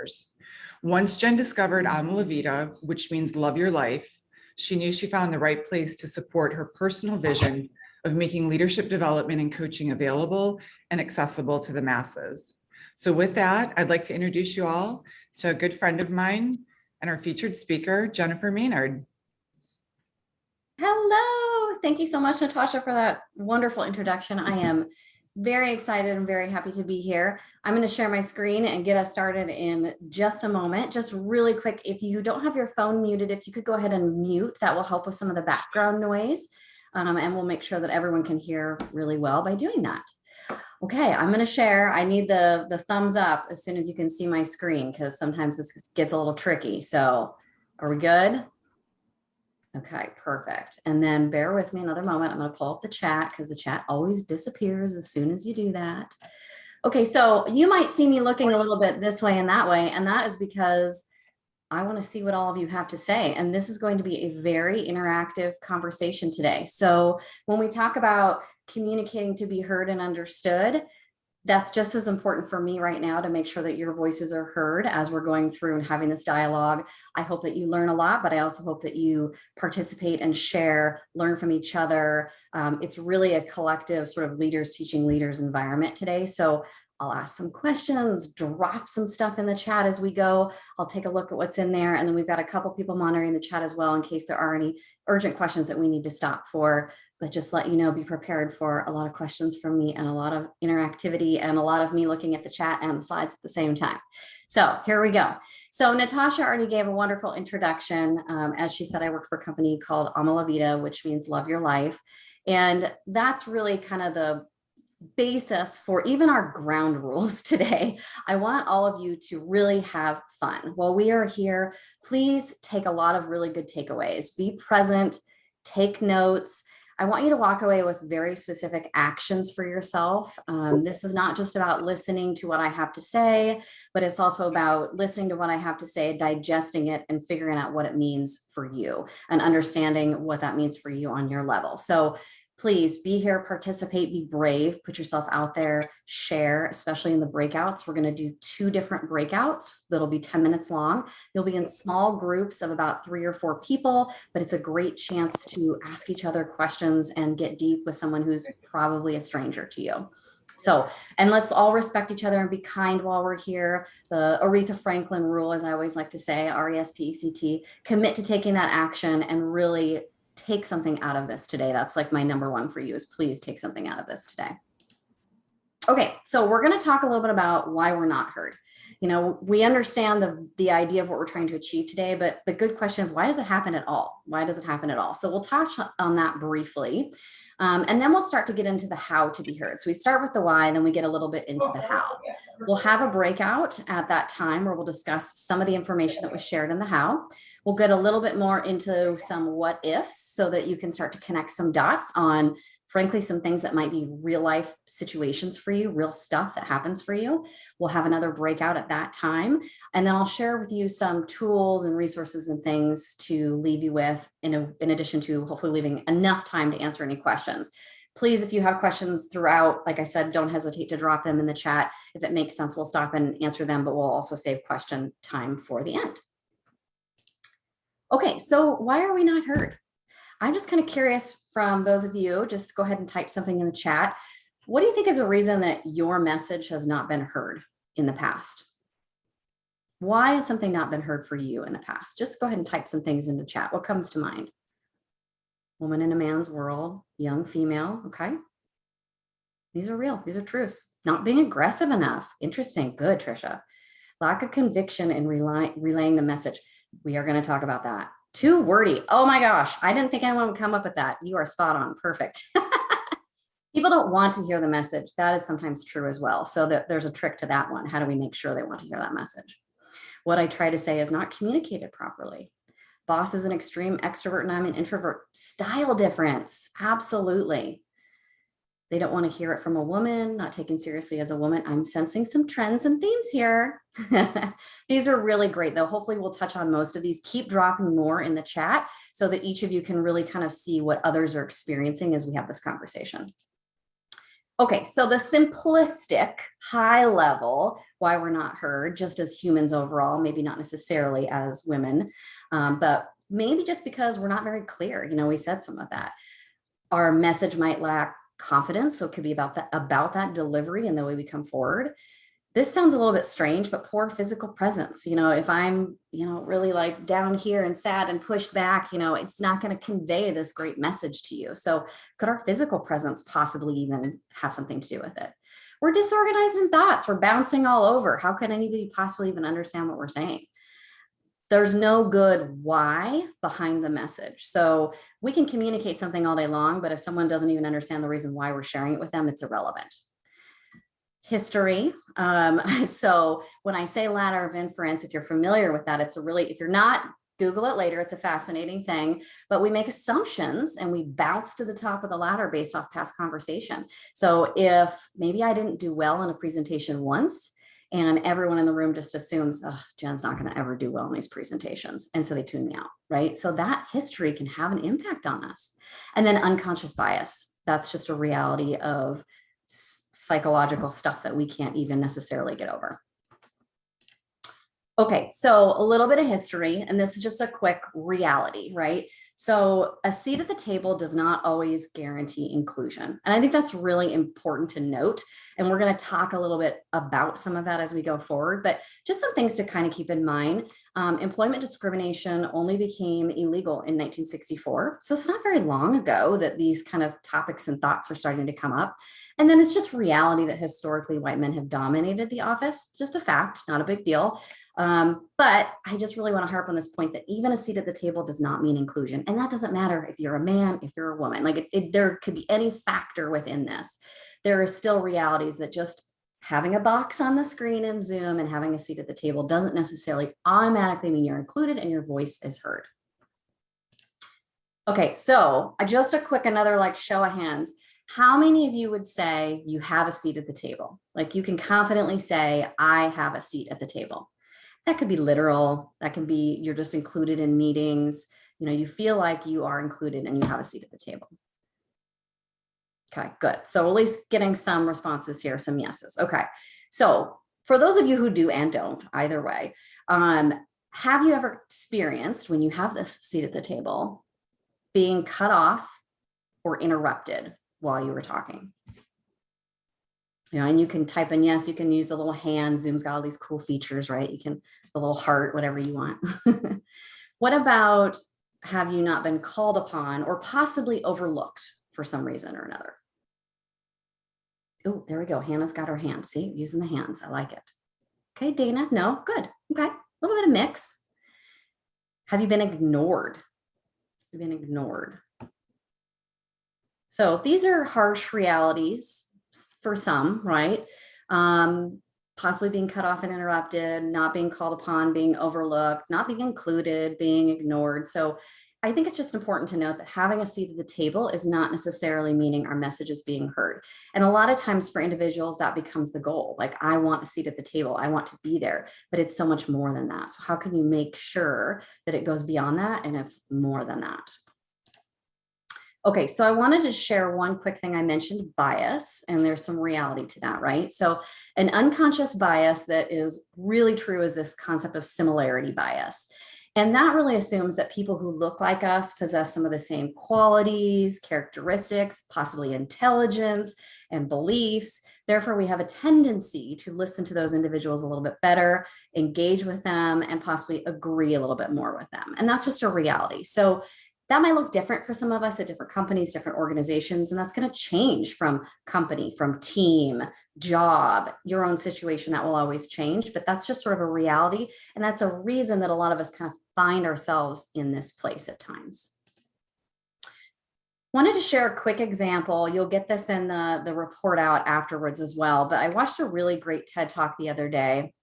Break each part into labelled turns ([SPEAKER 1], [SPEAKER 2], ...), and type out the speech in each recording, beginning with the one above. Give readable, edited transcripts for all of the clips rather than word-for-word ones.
[SPEAKER 1] others. Once Jen discovered Ama La Vida, which means love your life, she knew she found the right place to support her personal vision of making leadership development and coaching available and accessible to the masses. So with that, I'd like to introduce you all to a good friend of mine and our featured speaker, Jennifer Maynard.
[SPEAKER 2] Hello. Thank you so much, Natasha, for that wonderful introduction. I am very excited and very happy to be here. I'm going to share my screen and get us started in just a moment. Just really quick, if you don't have your phone muted, if you could go ahead and mute, that will help with some of the background noise. And we'll make sure that everyone can hear really well by doing that. Okay, I'm going to share. I need the thumbs up as soon as you can see my screen, because sometimes this gets a little tricky. So are we good? Okay, perfect. And then bear with me another moment. I'm going to pull up the chat because the chat always disappears as soon as you do that. Okay, so you might see me looking a little bit this way and that way, and that is because I want to see what all of you have to say. And this is going to be a very interactive conversation today. So when we talk about communicating to be heard and understood, that's just as important for me right now to make sure that your voices are heard as we're going through and having this dialogue. I hope that you learn a lot, but I also hope that you participate and share, learn from each other. It's really a collective sort of leaders teaching leaders environment today. So I'll ask some questions, drop some stuff in the chat as we go. I'll take a look at what's in there. And then we've got a couple people monitoring the chat as well in case there are any urgent questions that we need to stop for. But just let you know, be prepared for a lot of questions from me and a lot of interactivity and a lot of me looking at the chat and the slides at the same time. So here we go. So Natasha already gave a wonderful introduction. As she said, I work for a company called Ama La Vida, which means love your life. And that's really kind of the basis for even our ground rules today. I want all of you to really have fun. While we are here, please take a lot of really good takeaways. Be present, take notes. I want you to walk away with very specific actions for yourself. This is not just about listening to what I have to say, but it's also about listening to what I have to say, digesting it, and figuring out what it means for you and understanding what that means for you on your level. So please be here, participate, be brave, put yourself out there, share, especially in the breakouts. We're going to do 2 different breakouts that'll be 10 minutes long. You'll be in small groups of about 3 or 4 people, but it's a great chance to ask each other questions and get deep with someone who's probably a stranger to you. So, and let's all respect each other and be kind while we're here. The Aretha Franklin rule, as I always like to say, RESPECT, commit to taking that action and really take something out of this today. That's like my number 1 for you, is please take something out of this today. Okay, so we're going to talk a little bit about why we're not heard. You know, we understand the idea of what we're trying to achieve today, but the good question is, why does it happen at all? Why does it happen at all? So we'll touch on that briefly. And then we'll start to get into the how to be heard. So we start with the why, and then we get a little bit into the how. We'll have a breakout at that time where we'll discuss some of the information that was shared in the how. We'll get a little bit more into some what ifs so that you can start to connect some dots on, frankly, some things that might be real life situations for you, real stuff that happens for you. We'll have another breakout at that time. And then I'll share with you some tools and resources and things to leave you with in addition to hopefully leaving enough time to answer any questions. Please, if you have questions throughout, like I said, don't hesitate to drop them in the chat. If it makes sense, we'll stop and answer them, but we'll also save question time for the end. Okay, so why are we not heard? I'm just kind of curious from those of you, just go ahead and type something in the chat. What do you think is a reason that your message has not been heard in the past? Why has something not been heard for you in the past? Just go ahead and type some things in the chat. What comes to mind? Woman in a man's world, young female, okay. These are real, these are truths. Not being aggressive enough, interesting, good, Trisha. Lack of conviction in relaying the message. We are gonna talk about that. Too wordy, oh my gosh, I didn't think anyone would come up with that. You are spot on, perfect. People don't want to hear the message. That is sometimes true as well. So there's a trick to that one. How do we make sure they want to hear that message? What I try to say is not communicated properly. Boss is an extreme extrovert and I'm an introvert. Style difference, absolutely. They don't want to hear it from a woman, not taken seriously as a woman. I'm sensing some trends and themes here. These are really great though. Hopefully we'll touch on most of these. Keep dropping more in the chat so that each of you can really kind of see what others are experiencing as we have this conversation. Okay, so the simplistic, high level, why we're not heard, just as humans overall, maybe not necessarily as women, but maybe just because we're not very clear. We said some of that. Our message might lack confidence, so it could be about that delivery and the way we come forward. This sounds a little bit strange, but poor physical presence. If I'm, really like down here and sad and pushed back, it's not going to convey this great message to you. So could our physical presence possibly even have something to do with it? We're disorganized in thoughts. We're bouncing all over. How can anybody possibly even understand what we're saying? There's no good why behind the message. So we can communicate something all day long, but if someone doesn't even understand the reason why we're sharing it with them, it's irrelevant. History. So when I say ladder of inference, if you're familiar with that, if you're not, Google it later. It's a fascinating thing, but we make assumptions and we bounce to the top of the ladder based off past conversation. So if maybe I didn't do well in a presentation once, and everyone in the room just assumes, oh, Jen's not going to ever do well in these presentations. And so they tune me out, right? So that history can have an impact on us. And then unconscious bias. That's just a reality of psychological stuff that we can't even necessarily get over. Okay, so a little bit of history, and this is just a quick reality, right? So a seat at the table does not always guarantee inclusion. And I think that's really important to note. And we're going to talk a little bit about some of that as we go forward, but just some things to kind of keep in mind. Employment discrimination only became illegal in 1964. So it's not very long ago that these kind of topics and thoughts are starting to come up. And then it's just reality that historically white men have dominated the office. Just a fact, not a big deal. But I just really want to harp on this point that even a seat at the table does not mean inclusion. And that doesn't matter if you're a man, if you're a woman, like there could be any factor within this. There are still realities that just having a box on the screen in Zoom and having a seat at the table doesn't necessarily automatically mean you're included and your voice is heard. Okay, so just a quick, another like show of hands. How many of you would say you have a seat at the table? Like you can confidently say, I have a seat at the table. That could be literal. That can be you're just included in meetings. You feel like you are included and you have a seat at the table. Okay, good. So at least getting some responses here, some yeses. Okay, so for those of you who do and don't, either way, have you ever experienced when you have this seat at the table being cut off or interrupted while you were talking? And you can type in yes, you can use the little hand. Zoom's got all these cool features, right? You can, the little heart, whatever you want. What about, have you not been called upon or possibly overlooked for some reason or another? Oh, there we go. Hannah's got her hand. See, using the hands. I like it. Okay, Dana, no, good. Okay, a little bit of mix. Have you been ignored? Have you been ignored? So these are harsh realities for some, right? Possibly being cut off and interrupted, not being called upon, being overlooked, not being included, being ignored. So I think it's just important to note that having a seat at the table is not necessarily meaning our message is being heard. And a lot of times for individuals, that becomes the goal. Like, I want a seat at the table. I want to be there, but it's so much more than that. So how can you make sure that it goes beyond that and it's more than that? Okay, so I wanted to share one quick thing. I mentioned bias, and there's some reality to that, right? So an unconscious bias that is really true is this concept of similarity bias. And that really assumes that people who look like us possess some of the same qualities, characteristics, possibly intelligence and beliefs. Therefore, we have a tendency to listen to those individuals a little bit better, engage with them, and possibly agree a little bit more with them. And that's just a reality. So that might look different for some of us at different companies, different organizations, and that's going to change from company, from team, job, your own situation. That will always change, but that's just sort of a reality. And that's a reason that a lot of us kind of find ourselves in this place at times. Wanted to share a quick example. You'll get this in the report out afterwards as well, but I watched a really great TED Talk the other day.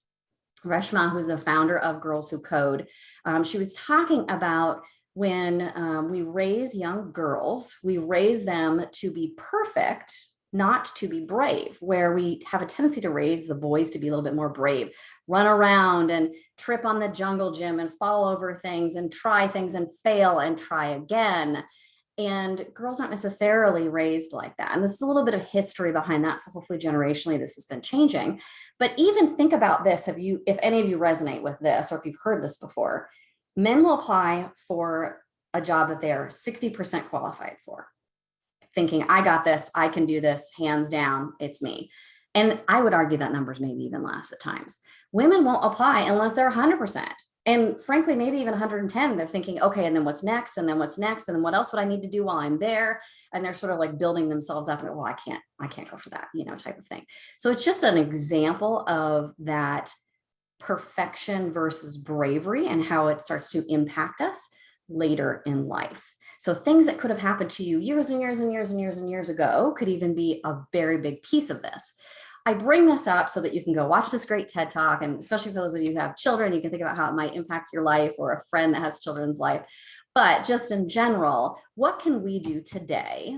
[SPEAKER 2] Reshma, who's the founder of Girls Who Code, she was talking about when we raise young girls, we raise them to be perfect, not to be brave, where we have a tendency to raise the boys to be a little bit more brave, run around and trip on the jungle gym and fall over things and try things and fail and try again. And girls aren't necessarily raised like that. And this is a little bit of history behind that. So hopefully generationally, this has been changing. But even think about this, if any of you resonate with this, or if you've heard this before, men will apply for a job that they are 60% qualified for, thinking, I got this, I can do this, hands down, it's me. And I would argue that number's maybe even less at times. Women won't apply unless they're 100%. And frankly, maybe even 110, they're thinking, okay, and then what's next? And then what's next? And then what else would I need to do while I'm there? And they're sort of like building themselves up and, well, I can't go for that, type of thing. So it's just an example of that perfection versus bravery and how it starts to impact us later in life. So things that could have happened to you years and years and years and years and years ago could even be a very big piece of this. I bring this up so that you can go watch this great TED Talk, and especially for those of you who have children, you can think about how it might impact your life or a friend that has children's life. But just in general, what can we do today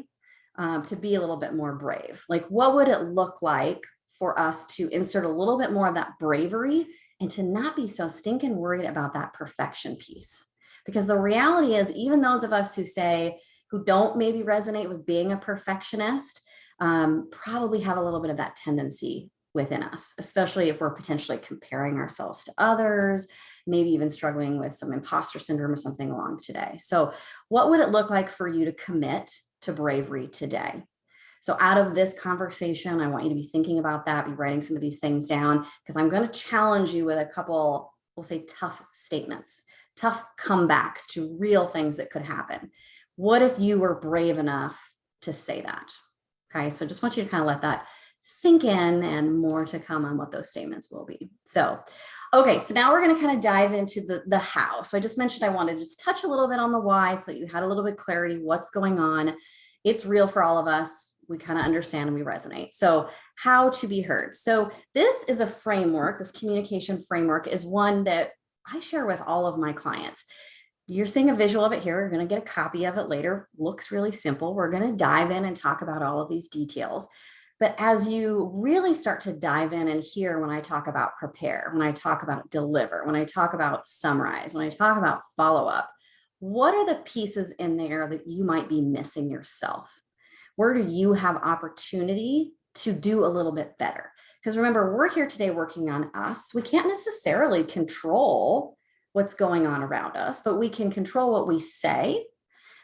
[SPEAKER 2] to be a little bit more brave? Like, what would it look like for us to insert a little bit more of that bravery and to not be so stinking worried about that perfection piece? Because the reality is, even those of us who don't maybe resonate with being a perfectionist, probably have a little bit of that tendency within us, especially if we're potentially comparing ourselves to others, maybe even struggling with some imposter syndrome or something along today. So what would it look like for you to commit to bravery today? So out of this conversation, I want you to be thinking about that, be writing some of these things down, because I'm going to challenge you with a couple, we'll say, tough statements, tough comebacks to real things that could happen. What if you were brave enough to say that? Okay, so just want you to kind of let that sink in, and more to come on what those statements will be. So, okay, so now we're going to kind of dive into the how. So I just mentioned I wanted to just touch a little bit on the why so that you had a little bit of clarity what's going on. It's real for all of us. We kind of understand and we resonate. So how to be heard. So this is a framework. This communication framework is one that I share with all of my clients. You're seeing a visual of it here. You're going to get a copy of it later. Looks really simple. We're going to dive in and talk about all of these details. But as you really start to dive in and hear when I talk about prepare, when I talk about deliver, when I talk about summarize, when I talk about follow up, what are the pieces in there that you might be missing yourself? Where do you have opportunity to do a little bit better? Because remember, we're here today working on us. We can't necessarily control what's going on around us, but we can control what we say.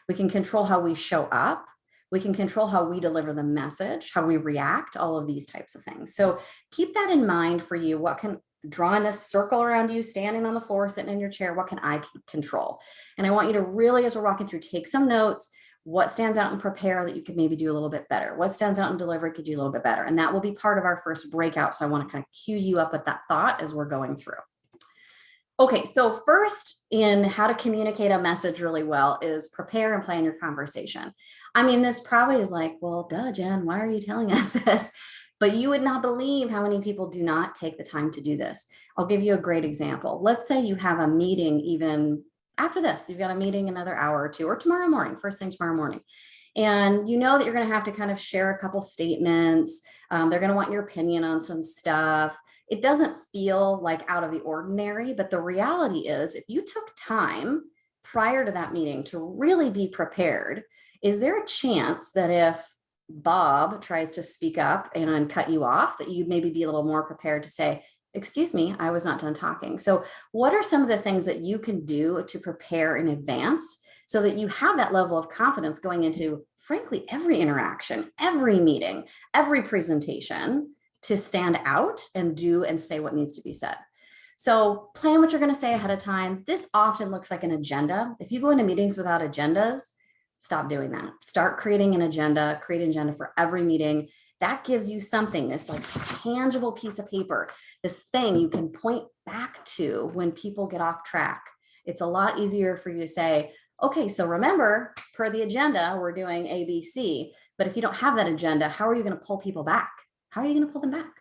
[SPEAKER 2] We can control how we show up. We can control how we deliver the message, how we react, all of these types of things. So keep that in mind for you. What can, drawing this circle around you, standing on the floor, sitting in your chair, what can I control? And I want you to really, as we're walking through, take some notes. What stands out and prepare that you could maybe do a little bit better? What stands out and deliver could do a little bit better? And that will be part of our first breakout. So I want to kind of cue you up with that thought as we're going through. Okay, so first in how to communicate a message really well is prepare and plan your conversation. I mean, this probably is like, well, duh, Jen, why are you telling us this? But you would not believe how many people do not take the time to do this. I'll give you a great example. Let's say you have a meeting even after this, you've got a meeting another hour or two, or tomorrow morning, first thing tomorrow morning. And you know that you're going to have to kind of share a couple statements. They're going to want your opinion on some stuff. It doesn't feel like out of the ordinary, but the reality is if you took time prior to that meeting to really be prepared, is there a chance that if Bob tries to speak up and cut you off, that you'd maybe be a little more prepared to say, excuse me, I was not done talking. So what are some of the things that you can do to prepare in advance so that you have that level of confidence going into, frankly, every interaction, every meeting, every presentation, to stand out and do and say what needs to be said? So plan what you're going to say ahead of time. This often looks like an agenda. If you go into meetings without agendas, stop doing that. Start creating an agenda, create an agenda for every meeting. That gives you something, this like tangible piece of paper, this thing you can point back to when people get off track. It's a lot easier for you to say, okay, so remember, per the agenda, we're doing A, B, C. But if you don't have that agenda, how are you going to pull people back? How are you going to pull them back?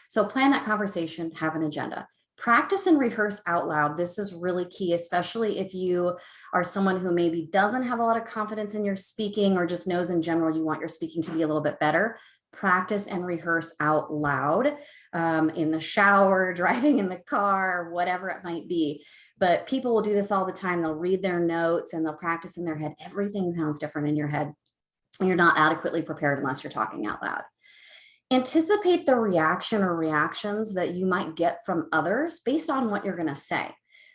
[SPEAKER 2] So plan that conversation, have an agenda. Practice and rehearse out loud. This is really key, especially if you are someone who maybe doesn't have a lot of confidence in your speaking or just knows in general you want your speaking to be a little bit better. practice and rehearse out loud in the shower, driving in the car, whatever it might be. But people will do this all the time. They'll read their notes and they'll practice in their head. Everything sounds different in your head. And you're not adequately prepared unless you're talking out loud. Anticipate the reaction or reactions that you might get from others based on what you're going to say.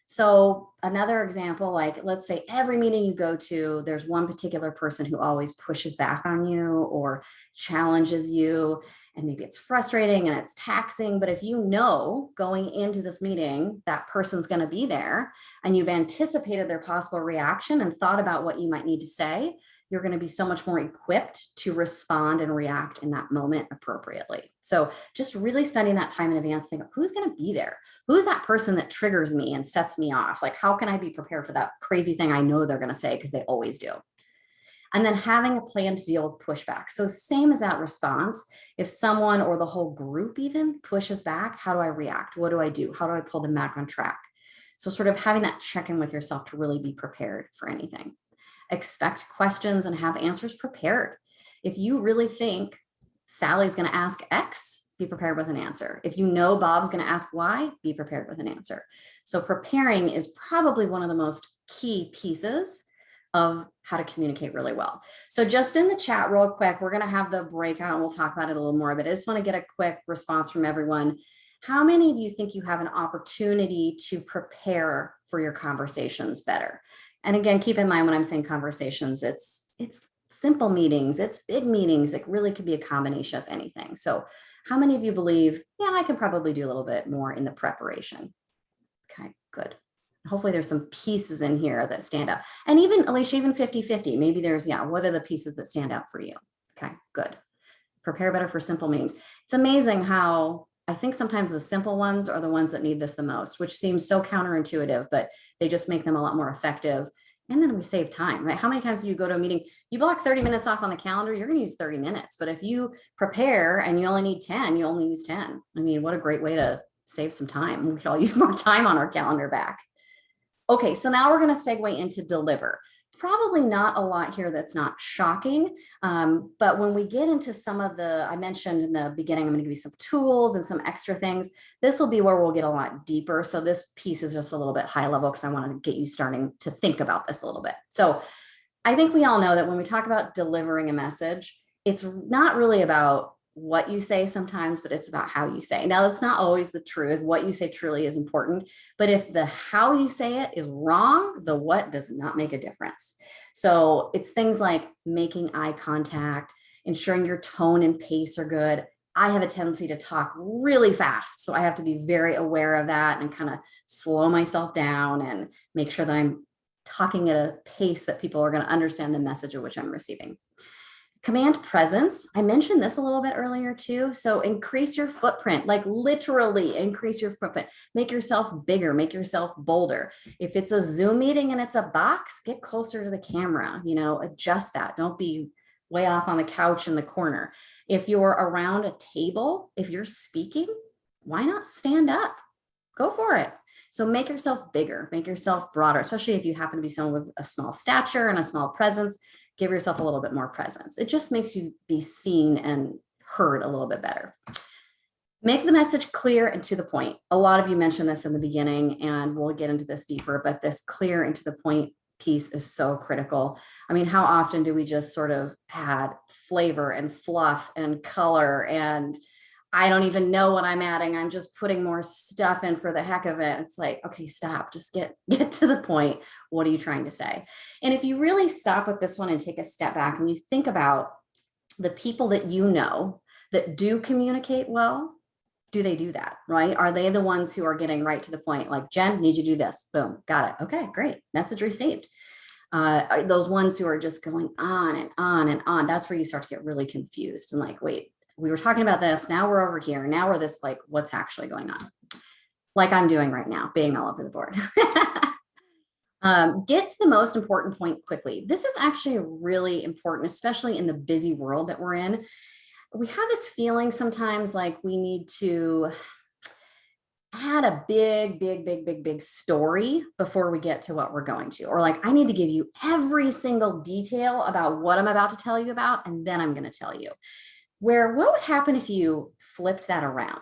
[SPEAKER 2] So another example, like let's say every meeting you go to, there's one particular person who always pushes back on you or challenges you, and maybe it's frustrating and it's taxing. But if you know going into this meeting that person's going to be there and you've anticipated their possible reaction and thought about what you might need to say, you're going to be so much more equipped to respond and react in that moment appropriately. So just really spending that time in advance, think of who's going to be there? Who's that person that triggers me and sets me off? Like, how can I be prepared for that crazy thing I know they're going to say, because they always do. And then having a plan to deal with pushback. So same as that response, if someone or the whole group even pushes back, how do I react? What do I do? How do I pull them back on track? So sort of having that check-in with yourself to really be prepared for anything. Expect questions and have answers prepared. If you really think Sally's going to ask X, be prepared with an answer. If you know Bob's going to ask Y, be prepared with an answer. So preparing is probably one of the most key pieces of how to communicate really well. So just in the chat real quick, we're going to have the breakout and we'll talk about it a little more, but I just want to get a quick response from everyone. How many of you think you have an opportunity to prepare for your conversations better? And again, keep in mind when I'm saying conversations, it's simple meetings, it's big meetings. It really could be a combination of anything. So how many of you believe, yeah, I could probably do a little bit more in the preparation? Okay, good. Hopefully there's some pieces in here that stand out. And even, Alicia, even 50-50, maybe there's, yeah, what are the pieces that stand out for you? Okay, good. Prepare better for simple meetings. It's amazing how I think sometimes the simple ones are the ones that need this the most, which seems so counterintuitive, but they just make them a lot more effective. And then we save time, right? How many times do you go to a meeting, you block 30 minutes off on the calendar, you're going to use 30 minutes. But if you prepare and you only need 10, you only use 10. I mean, what a great way to save some time. We could all use more time on our calendar back. Okay, so now we're going to segue into deliver. Probably not a lot here that's not shocking, but when we get into some of the, I mentioned in the beginning, I'm going to give you some tools and some extra things. This will be where we'll get a lot deeper. So this piece is just a little bit high level because I want to get you starting to think about this a little bit. So I think we all know that when we talk about delivering a message, it's not really about what you say sometimes, but it's about how you say. Now, that's not always the truth. What you say truly is important, but if the how you say it is wrong, the what does not make a difference. So it's things like making eye contact, ensuring your tone and pace are good. I have a tendency to talk really fast, so I have to be very aware of that and kind of slow myself down and make sure that I'm talking at a pace that people are going to understand the message of which I'm receiving. Command presence. I mentioned this a little bit earlier too. So increase your footprint, like literally increase your footprint, make yourself bigger, make yourself bolder. If it's a Zoom meeting and it's a box, get closer to the camera, adjust that. Don't be way off on the couch in the corner. If you're around a table, if you're speaking, why not stand up? Go for it. So make yourself bigger, make yourself broader, especially if you happen to be someone with a small stature and a small presence. Give yourself a little bit more presence. It just makes you be seen and heard a little bit better. Make the message clear and to the point. A lot of you mentioned this in the beginning, and we'll get into this deeper, but this clear and to the point piece is so critical. I mean, how often do we just sort of add flavor and fluff and color and I don't even know what I'm adding. I'm just putting more stuff in for the heck of it. It's like, okay, stop, just get to the point. What are you trying to say? And if you really stop with this one and take a step back and you think about the people that you know that do communicate well, do they do that, right? Are they the ones who are getting right to the point? Like, Jen, need you to do this. Boom, got it. Okay, great. Message received. Those ones who are just going on and on and on, that's where you start to get really confused and like, wait, we were talking about this. Now we're over here. Now we're this, like, what's actually going on? Like I'm doing right now, being all over the board. Get to the most important point quickly. This is actually really important, especially in the busy world that we're in. We have this feeling sometimes like we need to add a big story before we get to what we're going to, or like, I need to give you every single detail about what I'm about to tell you about, and then I'm going to tell you. where what would happen if you flipped that around?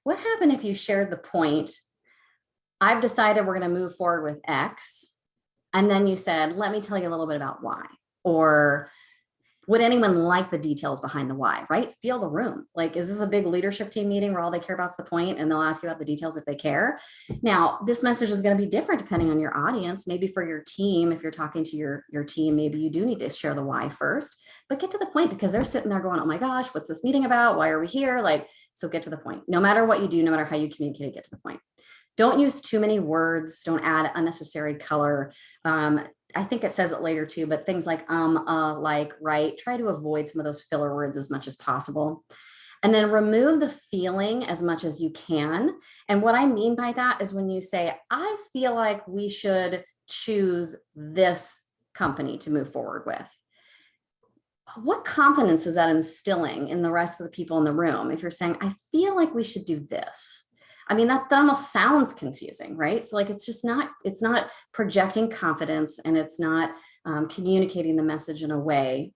[SPEAKER 2] What happened if you shared the point, I've decided we're going to move forward with X, and then you said, let me tell you a little bit about Y, or would anyone like the details behind the why, right? Feel the room. Like, is this a big leadership team meeting where all they care about is the point and they'll ask you about the details if they care? Now, this message is going to be different depending on your audience. Maybe for your team, if you're talking to your team, maybe you do need to share the why first, but get to the point, because they're sitting there going, oh my gosh, what's this meeting about? Why are we here? Like, so get to the point. No matter what you do, no matter how you communicate, get to the point. Don't use too many words. Don't add unnecessary color. I think it says it later too, but things like like, right, try to avoid some of those filler words as much as possible. And then remove the feeling as much as you can. And what I mean by that is when you say, I feel like we should choose this company to move forward with. What confidence is that instilling in the rest of the people in the room? If you're saying, I feel like we should do this. I mean, that almost sounds confusing, right? So like, it's not projecting confidence, and it's not communicating the message in a way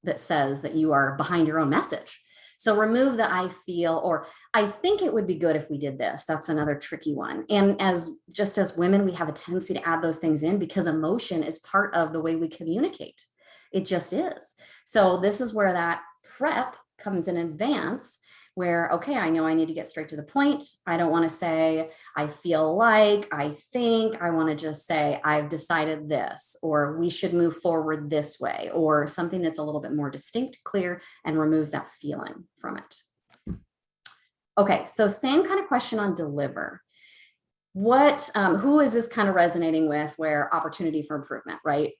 [SPEAKER 2] that says that you are behind your own message. So remove the I feel, or I think it would be good if we did this. That's another tricky one. And just as women, we have a tendency to add those things in because emotion is part of the way we communicate. It just is. So this is where that prep comes in advance, where, okay, I know I need to get straight to the point. I don't want to say, I feel like, I think. I want to just say, I've decided this, or we should move forward this way, or something that's a little bit more distinct, clear, and removes that feeling from it. Okay, so same kind of question on deliver. Who is this kind of resonating with, where opportunity for improvement, right?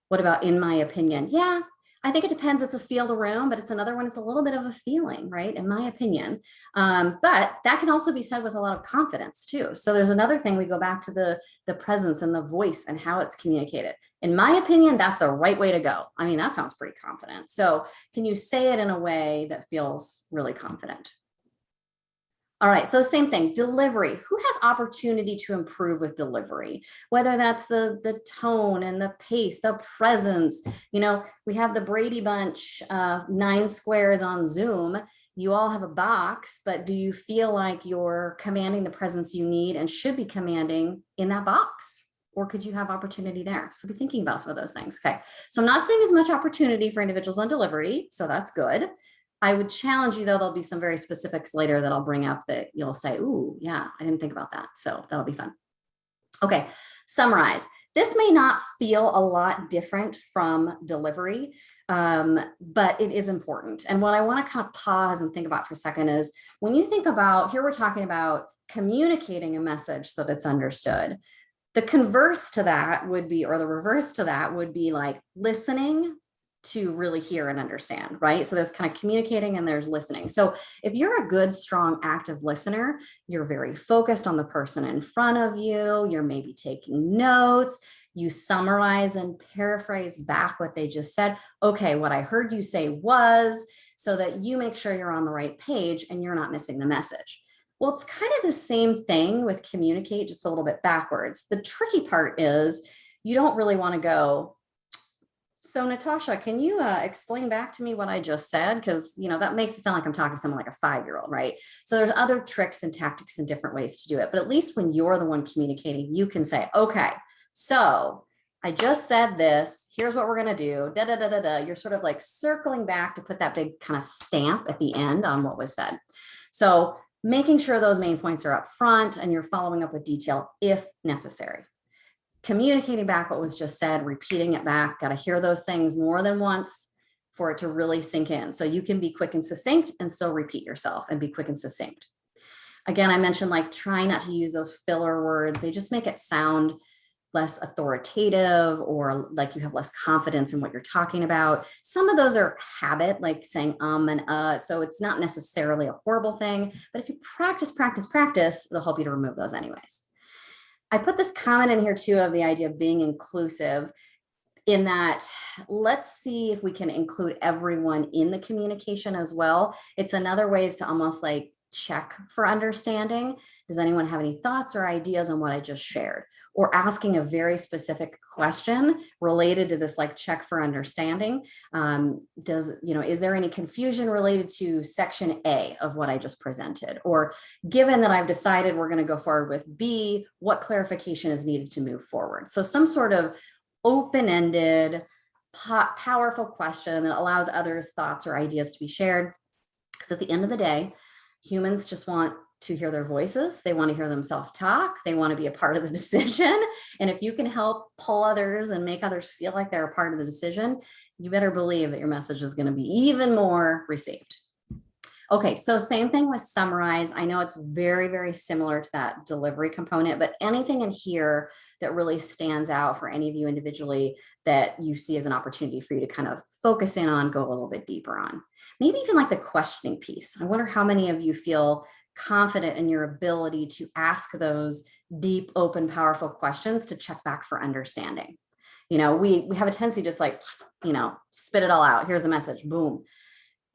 [SPEAKER 2] What about in my opinion? Yeah, I think it depends. It's a feel the room, but it's another one. It's a little bit of a feeling, right? In my opinion. But that can also be said with a lot of confidence too. So there's another thing. We go back to the presence and the voice and how it's communicated. In my opinion, that's the right way to go. I mean, that sounds pretty confident. So can you say it in a way that feels really confident? All right, so same thing, delivery. Who has opportunity to improve with delivery? Whether that's the tone and the pace, the presence. You know, we have the Brady Bunch, 9 squares on Zoom. You all have a box, but do you feel like you're commanding the presence you need and should be commanding in that box? Or could you have opportunity there? So be thinking about some of those things. Okay, so I'm not seeing as much opportunity for individuals on delivery, so that's good. I would challenge you, though, there'll be some very specifics later that I'll bring up that you'll say, ooh, yeah, I didn't think about that. So that'll be fun. Okay, summarize. This may not feel a lot different from delivery, but it is important. And what I want to kind of pause and think about for a second is when you think about, here we're talking about communicating a message so that it's understood. The converse to that would be, or the reverse to that would be like listening to really hear and understand, right? So there's kind of communicating and there's listening. So if you're a good, strong, active listener, you're very focused on the person in front of you, you're maybe taking notes, you summarize and paraphrase back what they just said. Okay, what I heard you say was, so that you make sure you're on the right page and you're not missing the message. Well, it's kind of the same thing with communicate, just a little bit backwards. The tricky part is you don't really want to go, so Natasha, can you explain back to me what I just said? Because, you know, that makes it sound like I'm talking to someone like a 5-year-old, right? So there's other tricks and tactics and different ways to do it. But at least when you're the one communicating, you can say, okay, so I just said this, here's what we're going to do, da, da, da, da, da. You're sort of like circling back to put that big kind of stamp at the end on what was said. So making sure those main points are up front and you're following up with detail if necessary. Communicating back what was just said, repeating it back, got to hear those things more than once for it to really sink in. So you can be quick and succinct and still repeat yourself and be quick and succinct. Again, I mentioned like trying not to use those filler words. They just make it sound less authoritative or like you have less confidence in what you're talking about. Some of those are habit, like saying and so it's not necessarily a horrible thing, but if you practice, they'll help you to remove those anyways. I put this comment in here too of the idea of being inclusive, in that let's see if we can include everyone in the communication as well. It's another ways to almost like check for understanding. Does anyone have any thoughts or ideas on what I just shared? Or asking a very specific question related to this, like check for understanding. Is there any confusion related to section A of what I just presented? Or given that I've decided we're going to go forward with B, what clarification is needed to move forward? So some sort of open-ended, powerful question that allows others' thoughts or ideas to be shared. Because at the end of the day, humans just want to hear their voices. They want to hear themselves talk. They want to be a part of the decision. And if you can help pull others and make others feel like they're a part of the decision, you better believe that your message is going to be even more received. Okay, so same thing with summarize. I know it's very, very similar to that delivery component, but anything in here that really stands out for any of you individually that you see as an opportunity for you to kind of focus in on, go a little bit deeper on. Maybe even like the questioning piece. I wonder how many of you feel confident in your ability to ask those deep, open, powerful questions to check back for understanding. We have a tendency just like, spit it all out. Here's the message, boom.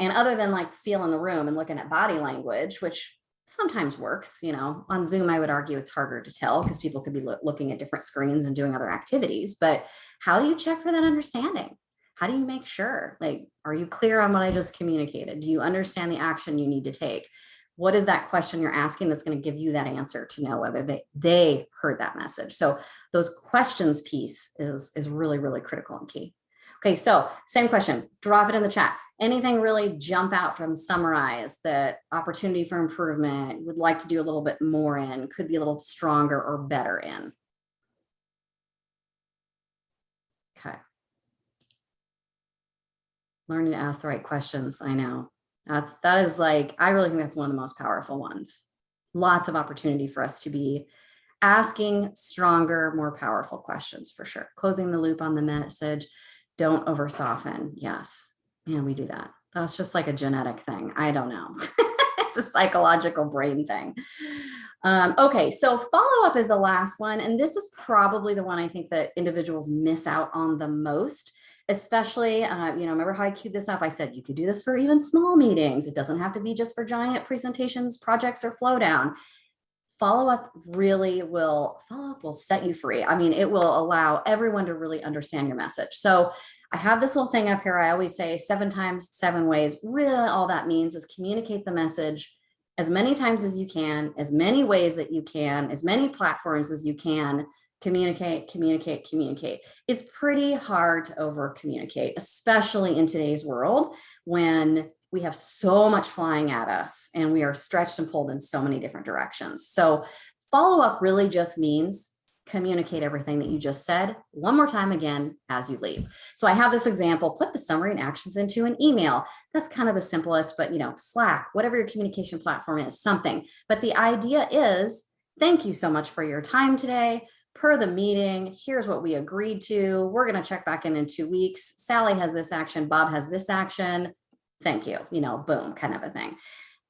[SPEAKER 2] And other than like feeling the room and looking at body language, which sometimes works, on Zoom, I would argue it's harder to tell because people could be looking at different screens and doing other activities. But how do you check for that understanding? How do you make sure, like, are you clear on what I just communicated? Do you understand the action you need to take? What is that question you're asking that's going to give you that answer to know whether they heard that message? So those questions piece is really, really critical and key. Okay, so same question, drop it in the chat. Anything really jump out from summarize that opportunity for improvement, would like to do a little bit more in, could be a little stronger or better in? Okay. Learning to ask the right questions, I know. That is like, I really think that's one of the most powerful ones. Lots of opportunity for us to be asking stronger, more powerful questions for sure. Closing the loop on the message. Don't over soften. Yes. Man, we do that. That's just like a genetic thing. I don't know. It's a psychological brain thing. Okay. So follow up is the last one. And this is probably the one I think that individuals miss out on the most, especially, remember how I queued this up? I said, you could do this for even small meetings. It doesn't have to be just for giant presentations, projects, or flow down. Follow-up will set you free. I mean, it will allow everyone to really understand your message. So I have this little thing up here. I always say 7 times 7 ways. Really, all that means is communicate the message as many times as you can, as many ways that you can, as many platforms as you can. Communicate, communicate, communicate. It's pretty hard to over communicate, especially in today's world when we have so much flying at us and we are stretched and pulled in so many different directions. So follow up really just means communicate everything that you just said one more time again as you leave. So I have this example, put the summary and actions into an email. That's kind of the simplest, but Slack, whatever your communication platform is, something. But the idea is, thank you so much for your time today. Per the meeting, here's what we agreed to. We're going to check back in 2 weeks. Sally has this action. Bob has this action. Thank you. Boom, kind of a thing.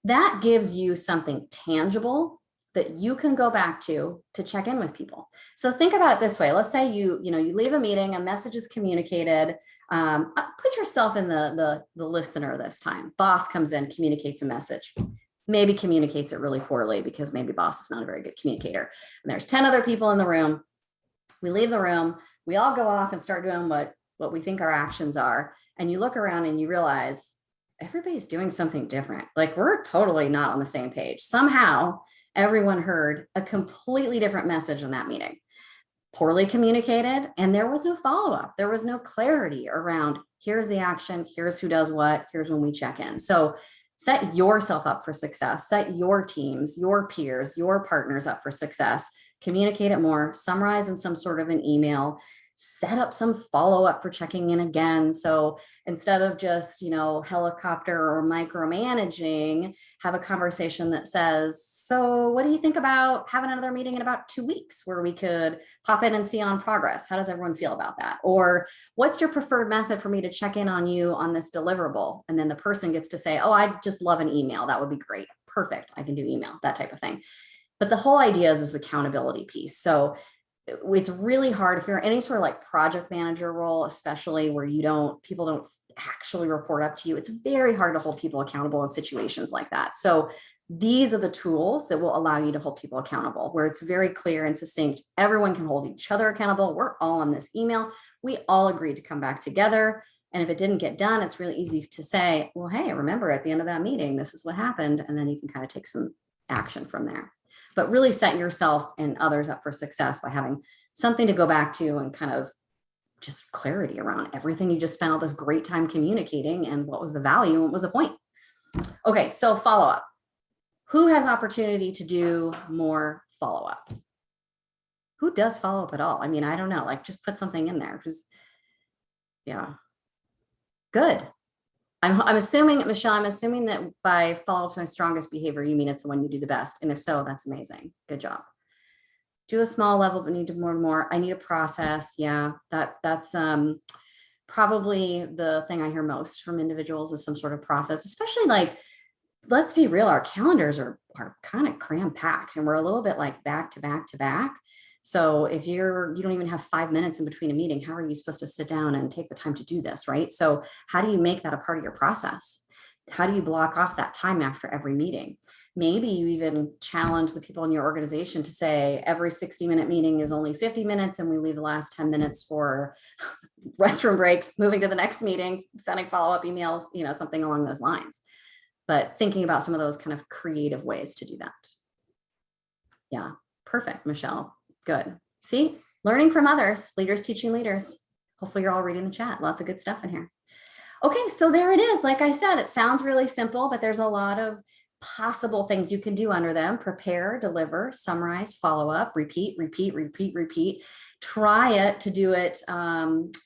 [SPEAKER 2] That gives you something tangible that you can go back to check in with people. So think about it this way. Let's say you leave a meeting, a message is communicated. Put yourself in the listener this time. Boss comes in, communicates a message. Maybe communicates it really poorly because maybe boss is not a very good communicator. And there's 10 other people in the room. We leave the room. We all go off and start doing what we think our actions are. And you look around and you realize everybody's doing something different. Like we're totally not on the same page. Somehow everyone heard a completely different message in that meeting. Poorly communicated, and there was no follow-up. There was no clarity around here's the action, here's who does what, here's when we check in. So set yourself up for success, set your teams, your peers, your partners up for success, communicate it more, summarize in some sort of an email, set up some follow-up for checking in again. So instead of just, helicopter or micromanaging, have a conversation that says, so what do you think about having another meeting in about 2 weeks where we could pop in and see on progress? How does everyone feel about that? Or what's your preferred method for me to check in on you on this deliverable? And then the person gets to say, oh, I just love an email. That would be great. Perfect. I can do email, that type of thing. But the whole idea is this accountability piece. So it's really hard if you're in any sort of like project manager role, especially where people don't actually report up to you. It's very hard to hold people accountable in situations like that. So These are the tools that will allow you to hold people accountable, where it's very clear and succinct. Everyone can hold each other accountable. We're all on this email. We all agreed to come back together. And if it didn't get done, it's really easy to say, well, hey, remember at the end of that meeting, this is what happened. And then you can kind of take some action from there. But really set yourself and others up for success by having something to go back to and kind of just clarity around everything you just spent all this great time communicating and what was the value and what was the point. Okay, so follow-up. Who has opportunity to do more follow-up? Who does follow-up at all? I mean, I don't know, like just put something in there. Just, yeah. Good. I'm assuming, Michelle, I'm assuming that by follow-up to my strongest behavior, you mean it's the one you do the best. And if so, that's amazing. Good job. Do a small level, but need to more and more. I need a process. Yeah, that's probably the thing I hear most from individuals is some sort of process, especially like, let's be real, our calendars are kind of cram packed and we're a little bit like back to back to back. So if you don't even have 5 minutes in between a meeting, how are you supposed to sit down and take the time to do this, right? So how do you make that a part of your process? How do you block off that time after every meeting? Maybe you even challenge the people in your organization to say every 60-minute meeting is only 50 minutes and we leave the last 10 minutes for restroom breaks, moving to the next meeting, sending follow-up emails, something along those lines. But thinking about some of those kind of creative ways to do that. Yeah, perfect, Michelle. Good. See, learning from others, leaders teaching leaders. Hopefully you're all reading the chat. Lots of good stuff in here. Okay, so there it is. Like I said, it sounds really simple, but there's a lot of possible things you can do under them. Prepare, deliver, summarize, follow up, repeat, repeat, repeat, repeat. Try it to do it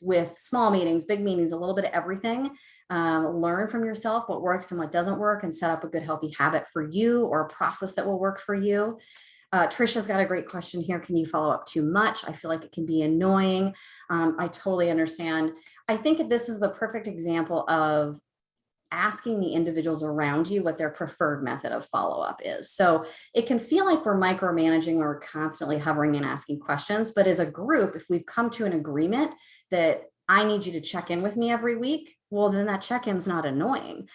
[SPEAKER 2] with small meetings, big meetings, a little bit of everything. Learn from yourself what works and what doesn't work and set up a good healthy habit for you or a process that will work for you. Trisha's got a great question here. Can you follow up too much? I feel like it can be annoying. I totally understand. I think this is the perfect example of asking the individuals around you what their preferred method of follow-up is. So it can feel like we're micromanaging, where we're constantly hovering and asking questions, but as a group, if we've come to an agreement that I need you to check in with me every week, well, then that check-in's not annoying.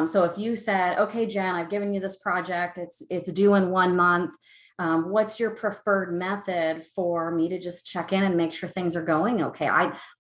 [SPEAKER 2] So if you said, okay, Jen, I've given you this project, it's due in 1 month. What's your preferred method for me to just check in and make sure things are going okay?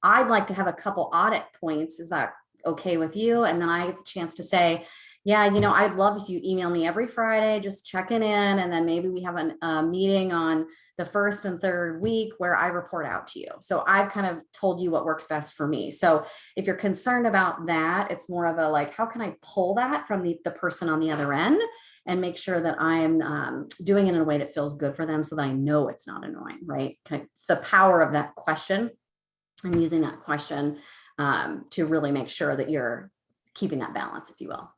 [SPEAKER 2] I'd like to have a couple audit points. Is that okay with you? And then I get the chance to say, yeah, I'd love if you email me every Friday, just checking in. And then maybe we have a meeting on the first and third week where I report out to you. So I've kind of told you what works best for me. So if you're concerned about that, it's more of a like, how can I pull that from the person on the other end and make sure that I'm doing it in a way that feels good for them so that I know it's not annoying, right? It's the power of that question and using that question to really make sure that you're keeping that balance, if you will.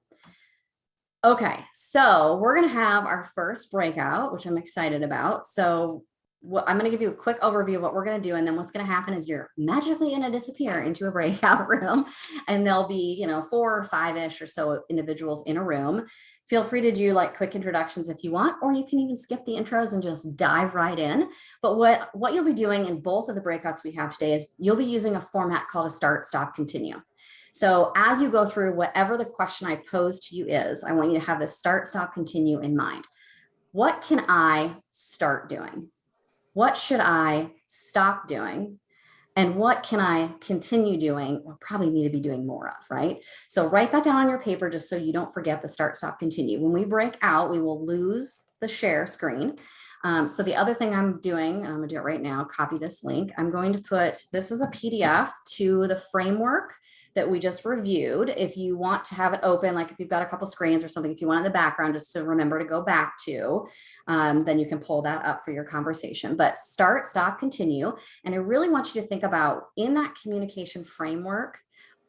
[SPEAKER 2] Okay, so we're going to have our first breakout, which I'm excited about. So I'm going to give you a quick overview of what we're going to do. And then what's going to happen is you're magically going to disappear into a breakout room. And there'll be, 4 or 5-ish or so individuals in a room. Feel free to do like quick introductions if you want, or you can even skip the intros and just dive right in. But what you'll be doing in both of the breakouts we have today is you'll be using a format called a start, stop, continue. So as you go through whatever the question I pose to you is, I want you to have this start, stop, continue in mind. What can I start doing? What should I stop doing? And what can I continue doing or probably need to be doing more of, right? So write that down on your paper just so you don't forget the start, stop, continue. When we break out, we will lose the share screen. So the other thing I'm doing, and I'm gonna do it right now, copy this link. I'm going to put, this is a PDF to the framework that we just reviewed. If you want to have it open, like if you've got a couple screens or something, if you want in the background, just to remember to go back to, then you can pull that up for your conversation. But start, stop, continue. And I really want you to think about in that communication framework,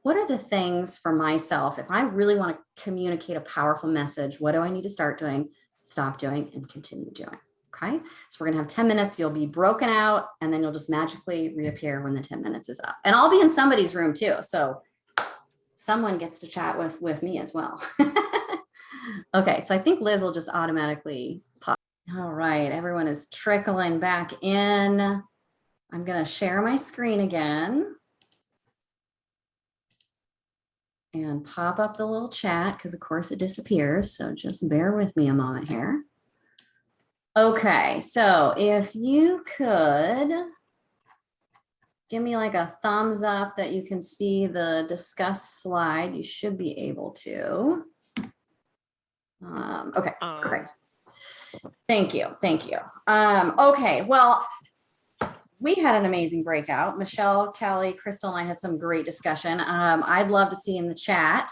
[SPEAKER 2] what are the things for myself? If I really want to communicate a powerful message, what do I need to start doing, stop doing, and continue doing? Okay, so we're gonna have 10 minutes. You'll be broken out and then you'll just magically reappear when the 10 minutes is up. And I'll be in somebody's room too. So someone gets to chat with me as well. Okay, so I think Liz will just automatically pop. All right, everyone is trickling back in. I'm gonna share my screen again. and pop up the little chat because of course it disappears. So just bear with me a moment here. Okay, so if you could give me like a thumbs up that you can see the discuss slide, you should be able to. Okay, perfect. Thank you, thank you. Okay, well, we had an amazing breakout. Michelle, Kelly, Crystal, and I had some great discussion. I'd love to see in the chat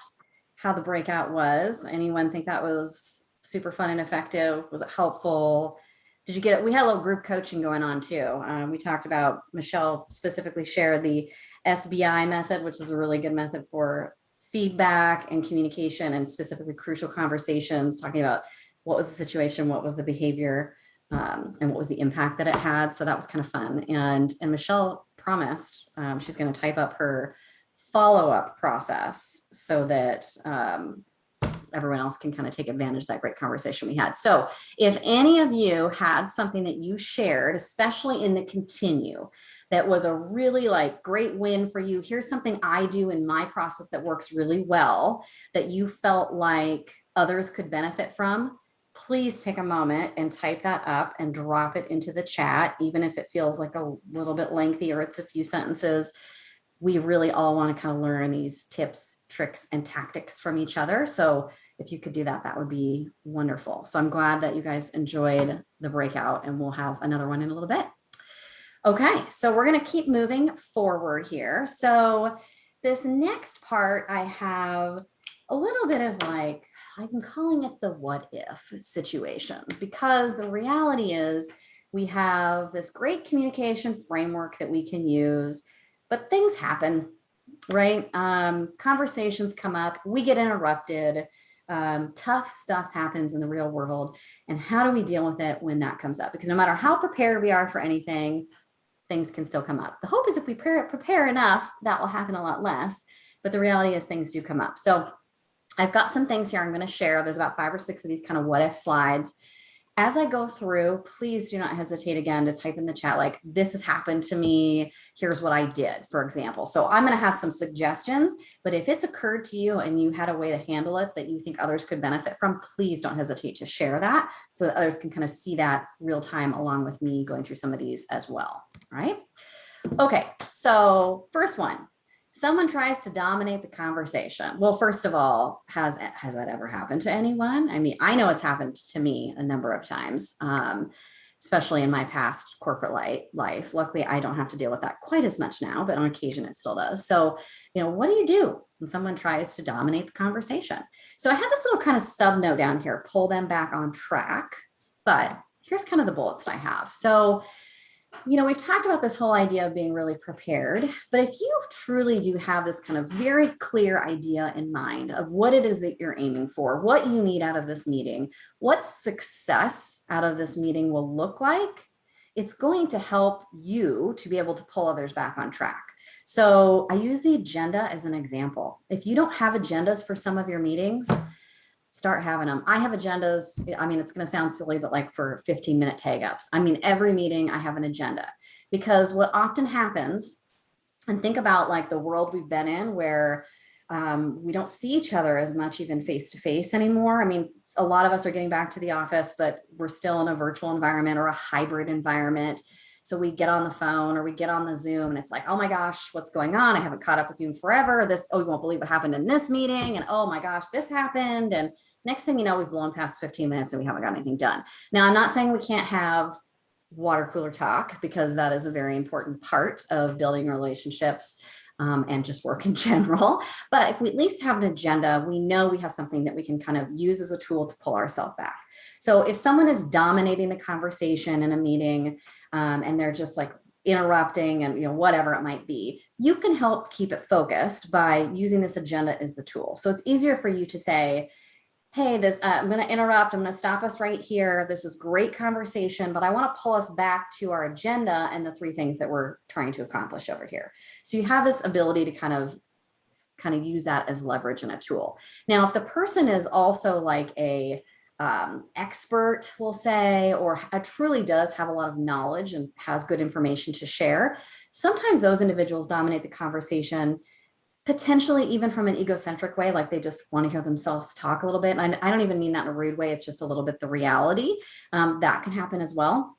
[SPEAKER 2] how the breakout was. Anyone think that was super fun and effective? Was it helpful? Did you get it? We had a little group coaching going on too. We talked about, Michelle specifically shared the SBI method, which is a really good method for feedback and communication, and specifically crucial conversations, talking about what was the situation, what was the behavior, and what was the impact that it had. So that was kind of fun. And Michelle promised she's going to type up her follow-up process so that everyone else can kind of take advantage of that great conversation we had. So if any of you had something that you shared, especially in the continue, that was a really like great win for you, here's something I do in my process that works really well, that you felt like others could benefit from, please take a moment and type that up and drop it into the chat, even if it feels like a little bit lengthy or it's a few sentences. We really all want to kind of learn these tips, tricks, and tactics from each other. So if you could do that, that would be wonderful. So I'm glad that you guys enjoyed the breakout, and we'll have another one in a little bit. Okay, so we're going to keep moving forward here. So this next part, I have a little bit of like, I'm calling it the what if situation, because the reality is we have this great communication framework that we can use, but things happen, right? Conversations come up, we get interrupted, tough stuff happens in the real world. And how do we deal with it when that comes up? Because no matter how prepared we are for anything, things can still come up. The hope is if we prepare enough, that will happen a lot less. But the reality is things do come up. So I've got some things here I'm going to share. There's about 5 or 6 of these kind of what if slides. As I go through, please do not hesitate again to type in the chat, like, this has happened to me, here's what I did, for example. So I'm going to have some suggestions, but if it's occurred to you and you had a way to handle it that you think others could benefit from, please don't hesitate to share that so that others can kind of see that real time along with me going through some of these as well. All right. Okay. So first one, someone tries to dominate the conversation. Well, first of all, has that ever happened to anyone? I mean, I know it's happened to me a number of times, especially in my past corporate life. Luckily, I don't have to deal with that quite as much now, but on occasion it still does. So, what do you do when someone tries to dominate the conversation? So I had this little kind of sub note down here, pull them back on track, but here's kind of the bullets that I have. So, we've talked about this whole idea of being really prepared, but if you truly do have this kind of very clear idea in mind of what it is that you're aiming for, what you need out of this meeting, what success out of this meeting will look like, it's going to help you to be able to pull others back on track. So I use the agenda as an example. If you don't have agendas for some of your meetings, start having them. I have agendas. I mean, it's going to sound silly, but like for 15-minute tag ups. I mean, every meeting I have an agenda, because what often happens, and think about like the world we've been in where we don't see each other as much, even face to face anymore. I mean, a lot of us are getting back to the office, but we're still in a virtual environment or a hybrid environment. So we get on the phone or we get on the Zoom and it's like, oh my gosh, what's going on? I haven't caught up with you in forever. Oh, you won't believe what happened in this meeting. And oh my gosh, this happened. And next thing you know, we've blown past 15 minutes and we haven't got anything done. Now, I'm not saying we can't have water cooler talk, because that is a very important part of building relationships and just work in general. But if we at least have an agenda, we know we have something that we can kind of use as a tool to pull ourselves back. So if someone is dominating the conversation in a meeting and they're just like interrupting and whatever it might be, you can help keep it focused by using this agenda as the tool. So it's easier for you to say, hey, I'm going to interrupt. I'm going to stop us right here. This is great conversation, but I want to pull us back to our agenda and the 3 things that we're trying to accomplish over here. So you have this ability to kind of use that as leverage and a tool. Now, if the person is also like a expert, we'll say, or truly does have a lot of knowledge and has good information to share, sometimes those individuals dominate the conversation potentially even from an egocentric way, like they just want to hear themselves talk a little bit. And I don't even mean that in a rude way. It's just a little bit the reality. That can happen as well.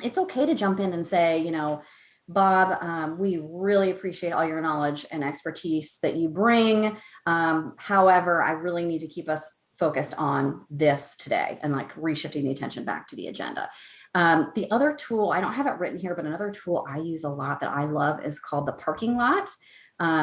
[SPEAKER 2] It's okay to jump in and say, you know, Bob, we really appreciate all your knowledge and expertise that you bring. However, I really need to keep us focused on this today and like reshifting the attention back to the agenda. The other tool, I don't have it written here, but another tool I use a lot that I love is called the parking lot,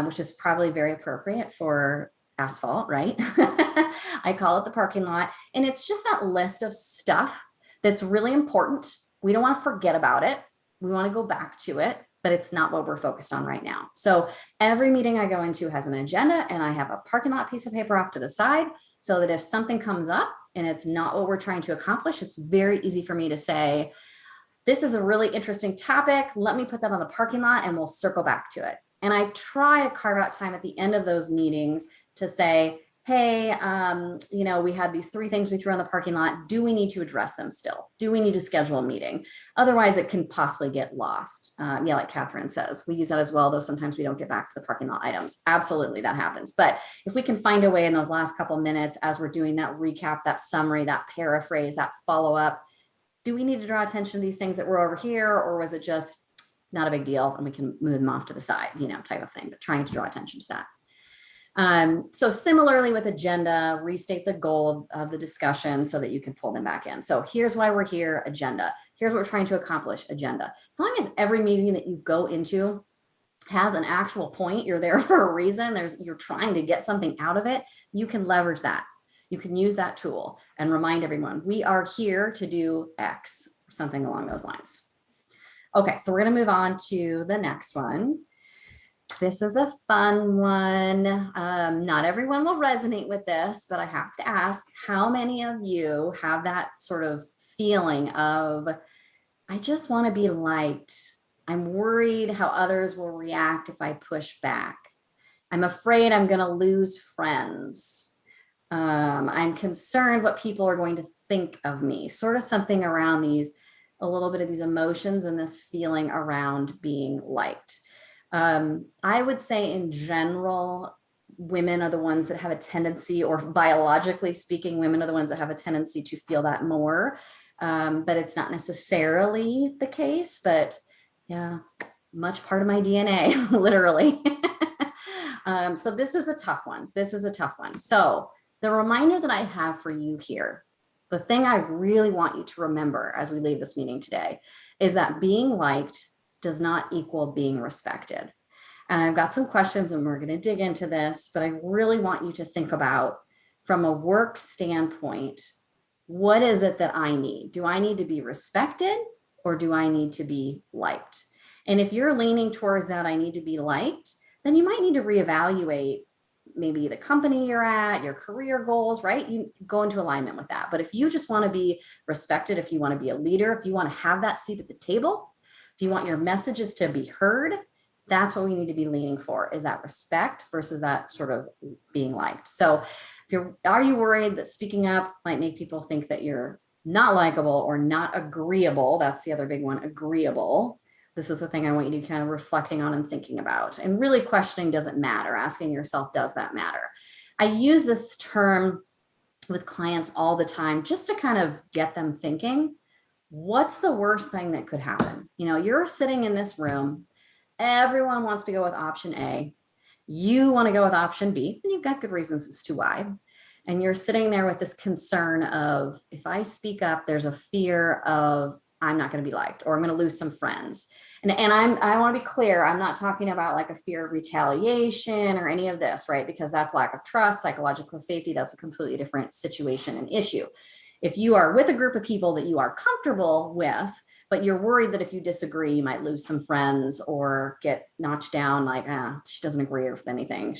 [SPEAKER 2] which is probably very appropriate for Asphalt, right? I call it the parking lot. And it's just that list of stuff that's really important. We don't want to forget about it. We want to go back to it, but it's not what we're focused on right now. So every meeting I go into has an agenda, and I have a parking lot piece of paper off to the side so that if something comes up and it's not what we're trying to accomplish, it's very easy for me to say, this is a really interesting topic. Let me put that on the parking lot and we'll circle back to it. And I try to carve out time at the end of those meetings to say, hey, you know, we had these 3 things we threw on the parking lot. Do we need to address them still? Do we need to schedule a meeting? Otherwise, it can possibly get lost. Yeah, like Catherine says, we use that as well, though sometimes we don't get back to the parking lot items. Absolutely, that happens. But if we can find a way in those last couple of minutes as we're doing that recap, that summary, that paraphrase, that follow-up, do we need to draw attention to these things that were over here, or was it just not a big deal and we can move them off to the side, you know, type of thing, but trying to draw attention to that. So similarly with agenda, restate the goal of the discussion so that you can pull them back in. So here's why we're here, agenda. Here's what we're trying to accomplish, agenda. As long as every meeting that you go into has an actual point, you're there for a reason, you're trying to get something out of it, you can leverage that. You can use that tool and remind everyone, we are here to do X, or something along those lines. Okay, so we're going to move on to the next one. This is a fun one. Not everyone will resonate with this, but I have to ask, how many of you have that sort of feeling of, I just want to be liked. I'm worried how others will react if I push back. I'm afraid I'm going to lose friends. I'm concerned what people are going to think of me. Sort of something around these, a little bit of these emotions and this feeling around being liked. I would say in general, women are the ones that have a tendency, or biologically speaking, women are the ones that have a tendency to feel that more. But it's not necessarily the case, but yeah, much part of my DNA, literally. So this is a tough one. This is a tough one. So the reminder that I have for you here, the thing I really want you to remember as we leave this meeting today, is that being liked does not equal being respected. And I've got some questions and we're going to dig into this, but I really want you to think about, from a work standpoint, what is it that I need? Do I need to be respected, or do I need to be liked? And if you're leaning towards that, I need to be liked, then you might need to reevaluate maybe the company you're at, your career goals, right? You go into alignment with that. But if you just want to be respected, if you want to be a leader, if you want to have that seat at the table, if you want your messages to be heard, that's what we need to be leaning for, is that respect versus that sort of being liked. So are you worried that speaking up might make people think that you're not likable or not agreeable? That's the other big one, agreeable. This is the thing I want you to be kind of reflecting on and thinking about. And really questioning, does it matter? Asking yourself, does that matter? I use this term with clients all the time just to kind of get them thinking, what's the worst thing that could happen? You know, you're sitting in this room, everyone wants to go with option A. You want to go with option B, and you've got good reasons as to why. And you're sitting there with this concern of, if I speak up, there's a fear of I'm not going to be liked, or I'm going to lose some friends. And I want to be clear, I'm not talking about like a fear of retaliation or any of this, right? Because that's lack of trust, psychological safety. That's a completely different situation and issue. If you are with a group of people that you are comfortable with, but you're worried that if you disagree, you might lose some friends or get notched down, like, she doesn't agree with anything.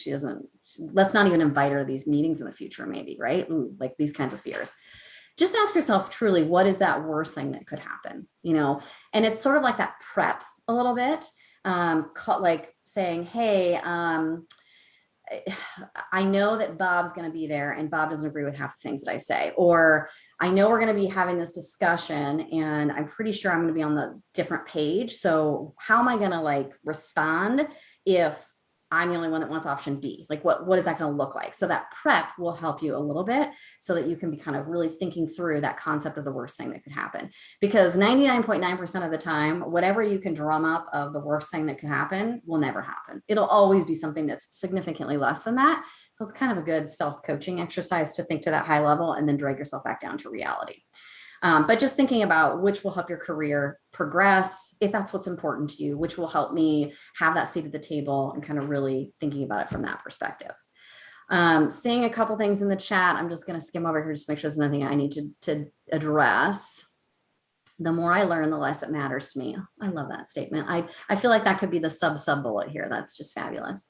[SPEAKER 2] Let's not even invite her to these meetings in the future, maybe, right? Like these kinds of fears. Just ask yourself truly, what is that worst thing that could happen? You know, and it's sort of like that prep a little bit, like saying, hey, I know that Bob's going to be there and Bob doesn't agree with half the things that I say, or I know we're going to be having this discussion and I'm pretty sure I'm going to be on the different page. So how am I going to like respond if I'm the only one that wants option B. Like what is that going to look like? So that prep will help you a little bit so that you can be kind of really thinking through that concept of the worst thing that could happen. Because 99.9% of the time, whatever you can drum up of the worst thing that could happen will never happen. It'll always be something that's significantly less than that. So it's kind of a good self-coaching exercise to think to that high level and then drag yourself back down to reality. But just thinking about which will help your career progress, if that's what's important to you, which will help me have that seat at the table, and kind of really thinking about it from that perspective. Seeing a couple things in the chat, I'm just going to skim over here just to make sure there's nothing I need to address. The more I learn, the less it matters to me. I love that statement. I feel like that could be the sub bullet here. That's just fabulous.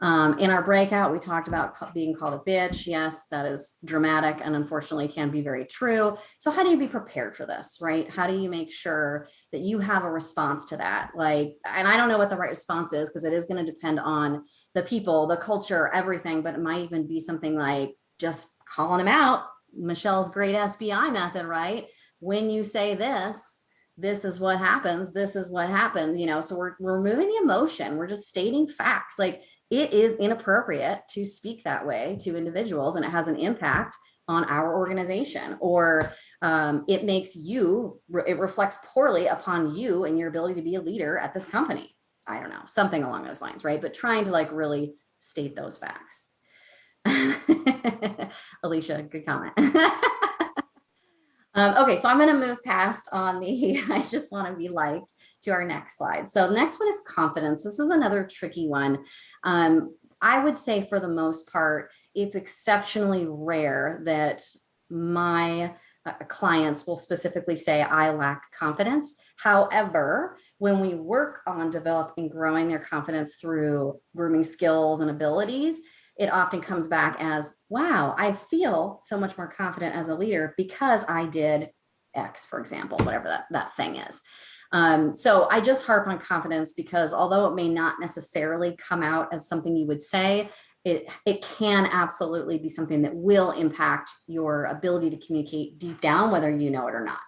[SPEAKER 2] In our breakout, we talked about being called a bitch. Yes, that is dramatic and unfortunately can be very true. So how do you be prepared for this, right? How do you make sure that you have a response to that? Like, and I don't know what the right response is because it is going to depend on the people, the culture, everything, but it might even be something like just calling them out. Michelle's great SBI method, right? When you say this is what happens. This is what happens, you know, so we're removing the emotion. We're just stating facts. Like, it is inappropriate to speak that way to individuals, and it has an impact on our organization, or it makes you, it reflects poorly upon you and your ability to be a leader at this company. I don't know, something along those lines, right? But trying to like really state those facts. Alicia, good comment. Okay, so I'm going to move past on the I just want to be liked to our next slide. So the next one is confidence. This is another tricky one. I would say for the most part, it's exceptionally rare that my clients will specifically say, I lack confidence. However, when we work on developing, growing their confidence through grooming skills and abilities, it often comes back as, wow, I feel so much more confident as a leader because I did X, for example, whatever that thing is. So I just harp on confidence because although it may not necessarily come out as something you would say, it can absolutely be something that will impact your ability to communicate deep down, whether you know it or not.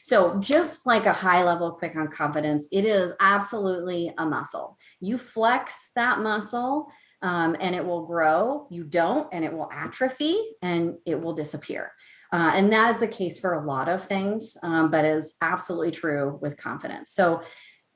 [SPEAKER 2] So just like a high level quick on confidence, it is absolutely a muscle. You flex that muscle and it will grow. You don't, and it will atrophy and it will disappear. And that is the case for a lot of things, but is absolutely true with confidence. So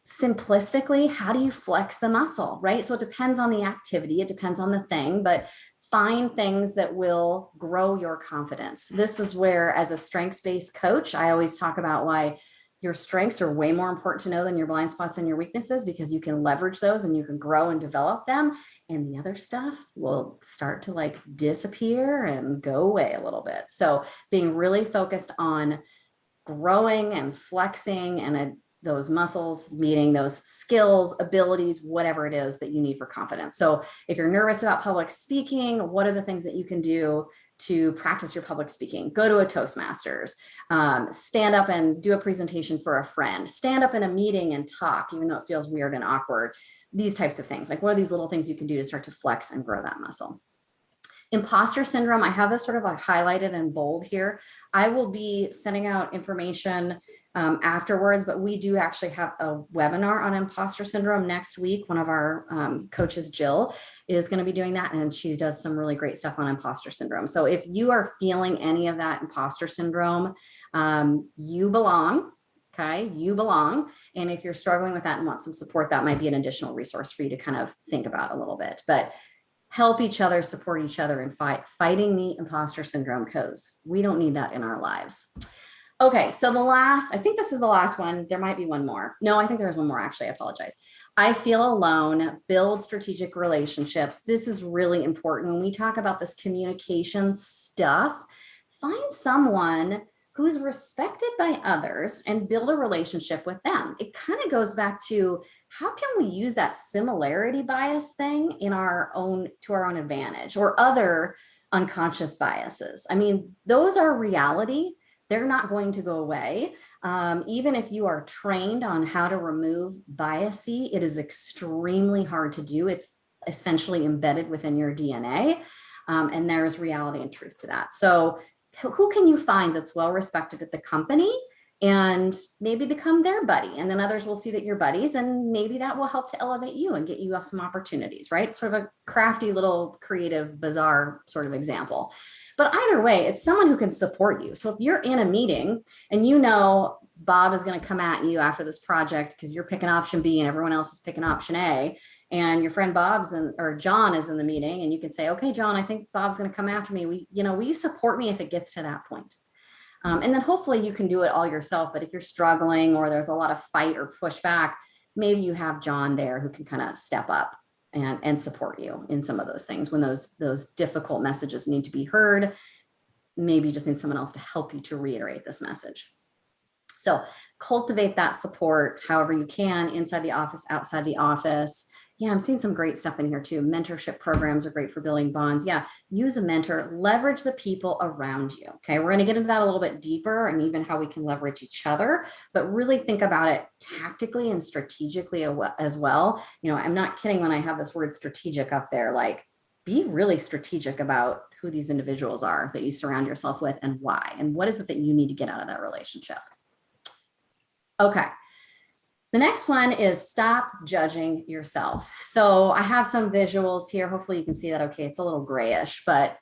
[SPEAKER 2] simplistically, how do you flex the muscle, right? So it depends on the activity, it depends on the thing, but find things that will grow your confidence. This is where, as a strengths-based coach, I always talk about why your strengths are way more important to know than your blind spots and your weaknesses, because you can leverage those and you can grow and develop them. And the other stuff will start to like disappear and go away a little bit. So being really focused on growing and flexing and those muscles, meeting those skills, abilities, whatever it is that you need for confidence. So if you're nervous about public speaking, what are the things that you can do to practice your public speaking? Go to a Toastmasters, stand up and do a presentation for a friend, stand up in a meeting and talk, even though it feels weird and awkward. These types of things. Like, what are these little things you can do to start to flex and grow that muscle? Imposter syndrome, I have this sort of like highlighted in bold here. I will be sending out information afterwards, but we do actually have a webinar on imposter syndrome next week. One of our coaches, Jill, is going to be doing that, and she does some really great stuff on imposter syndrome. So if you are feeling any of that imposter syndrome, you belong. Okay, you belong. And if you're struggling with that and want some support, that might be an additional resource for you to kind of think about a little bit. But help each other, support each other, and fighting the imposter syndrome, because we don't need that in our lives. Okay, so I think this is the last one. There might be one more. No, I think there's one more, actually. I apologize. I feel alone, build strategic relationships. This is really important. When we talk about this communication stuff, find someone who's respected by others and build a relationship with them. It kind of goes back to, how can we use that similarity bias thing to our own advantage, or other unconscious biases? I mean, those are reality. They're not going to go away. Even if you are trained on how to remove biasy, it is extremely hard to do. It's essentially embedded within your DNA. And there's reality and truth to that. So who can you find that's well respected at the company and maybe become their buddy. And then others will see that you're buddies, and maybe that will help to elevate you and get you some opportunities, right? Sort of a crafty little creative, bizarre sort of example. But either way, it's someone who can support you. So if you're in a meeting and you know Bob is going to come at you after this project because you're picking option B and everyone else is picking option A, and your friend or John is in the meeting, and you can say, okay, John, I think Bob's going to come after me. Will you support me if it gets to that point? And then hopefully you can do it all yourself. But if you're struggling or there's a lot of fight or pushback, maybe you have John there who can kind of step up and support you in some of those things when those difficult messages need to be heard. Maybe you just need someone else to help you to reiterate this message. So cultivate that support however you can, inside the office, outside the office. Yeah, I'm seeing some great stuff in here too. Mentorship programs are great for building bonds. Yeah, use a mentor, leverage the people around you. Okay, we're going to get into that a little bit deeper, and even how we can leverage each other, but really think about it tactically and strategically as well. I'm not kidding when I have this word strategic up there. Like, be really strategic about who these individuals are that you surround yourself with, and why, and what is it that you need to get out of that relationship. Okay. The next one is stop judging yourself. So I have some visuals here. Hopefully you can see that okay. It's a little grayish, but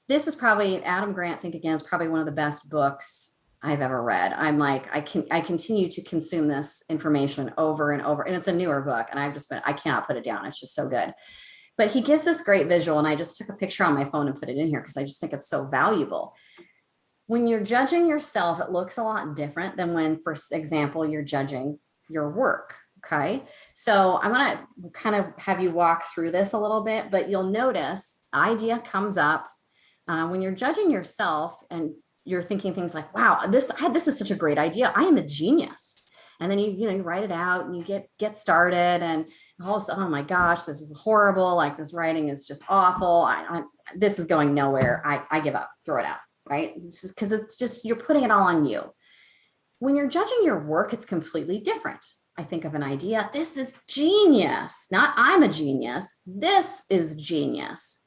[SPEAKER 2] this is probably Adam Grant, Think Again, is probably one of the best books I've ever read. I'm like, I continue to consume this information over and over, and it's a newer book, and I cannot put it down. It's just so good. But he gives this great visual, and I just took a picture on my phone and put it in here because I just think it's so valuable. When you're judging yourself, it looks a lot different than when, for example, you're judging your work. Okay. So I'm going to kind of have you walk through this a little bit, but you'll notice idea comes up when you're judging yourself and you're thinking things like, wow, this is such a great idea. I am a genius. And then you write it out and you get started, and all of a sudden, oh my gosh, this is horrible. Like, this writing is just awful. This is going nowhere. I give up, throw it out. Right. This is because it's just, you're putting it all on you. When you're judging your work, it's completely different. I think of an idea. This is genius. Not I'm a genius. This is genius.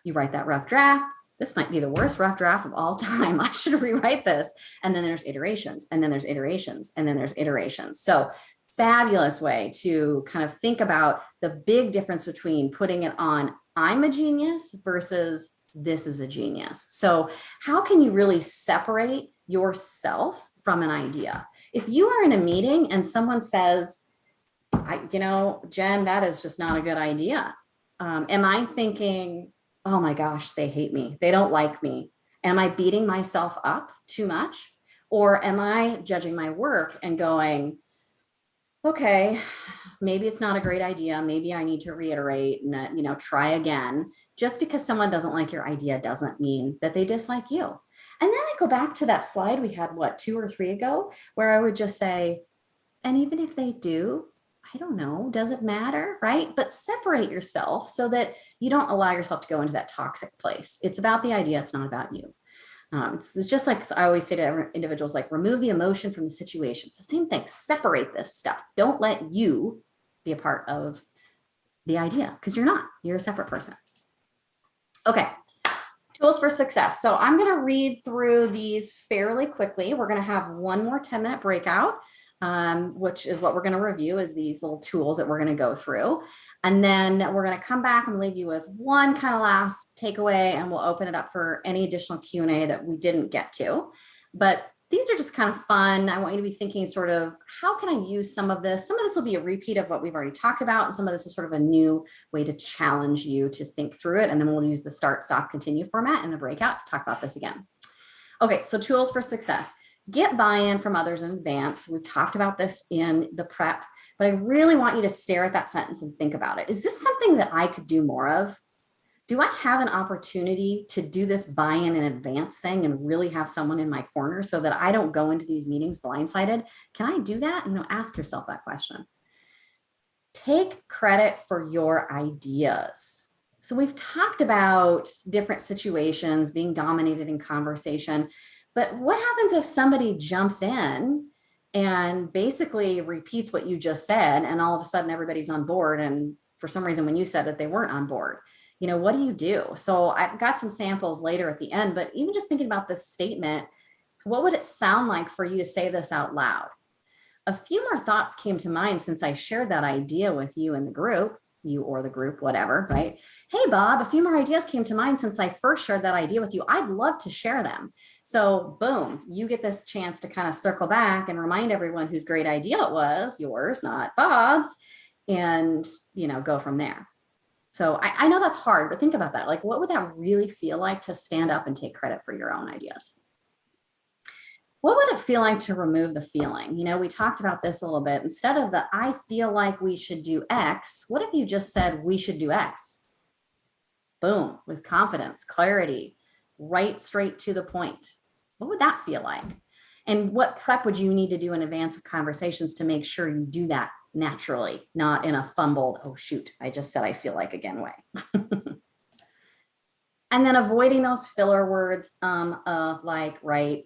[SPEAKER 2] You write that rough draft. This might be the worst rough draft of all time. I should rewrite this. And then there's iterations, and then there's iterations, and then there's iterations. So fabulous way to kind of think about the big difference between putting it on I'm a genius versus this is a genius. So how can you really separate yourself from an idea? If you are in a meeting and someone says, Jen, that is just not a good idea. Am I thinking, oh my gosh, they hate me, they don't like me? Am I beating myself up too much? Or am I judging my work and going, okay, maybe it's not a great idea. Maybe I need to reiterate and, try again. Just because someone doesn't like your idea doesn't mean that they dislike you. And then I go back to that slide we had, 2 or 3 ago, where I would just say, and even if they do, I don't know, does it matter, right? But separate yourself so that you don't allow yourself to go into that toxic place. It's about the idea. It's not about you. It's just like I always say to individuals, like, remove the emotion from the situation. It's the same thing. Separate this stuff. Don't let you be a part of the idea, because you're not. You're a separate person. Okay. Tools for success. So I'm going to read through these fairly quickly. We're going to have one more 10-minute breakout, which is what we're going to review, is these little tools that we're going to go through. And then we're going to come back and leave you with one kind of last takeaway, and we'll open it up for any additional Q&A that we didn't get to. But these are just kind of fun. I want you to be thinking sort of, how can I use some of this? Some of this will be a repeat of what we've already talked about, and some of this is sort of a new way to challenge you to think through it. And then we'll use the start, stop, continue format in the breakout to talk about this again. Okay, so tools for success. Get buy-in from others in advance. We've talked about this in the prep, but I really want you to stare at that sentence and think about it. Is this something that I could do more of? Do I have an opportunity to do this buy-in in advance thing and really have someone in my corner so that I don't go into these meetings blindsided? Can I do that? Ask yourself that question. Take credit for your ideas. So we've talked about different situations being dominated in conversation, but what happens if somebody jumps in and basically repeats what you just said, and all of a sudden everybody's on board, and for some reason when you said it, they weren't on board? What do you do? So I've got some samples later at the end, but even just thinking about this statement, What would it sound like for you to say this out loud? A few more thoughts came to mind since I shared that idea with you in the group, you or the group, whatever, right? Hey, Bob, a few more ideas came to mind since I first shared that idea with you. I'd love to share them. So boom, you get this chance to kind of circle back and remind everyone whose great idea it was, yours, not Bob's, and, go from there. So I know that's hard, but think about that. Like, what would that really feel like to stand up and take credit for your own ideas? What would it feel like to remove the feeling? We talked about this a little bit. Instead of the I feel like we should do X, what if you just said we should do X? Boom, with confidence, clarity, right straight to the point. What would that feel like? And what prep would you need to do in advance of conversations to make sure you do that naturally, not in a fumbled, oh shoot, I just said I feel like again way. And then avoiding those filler words, like, right,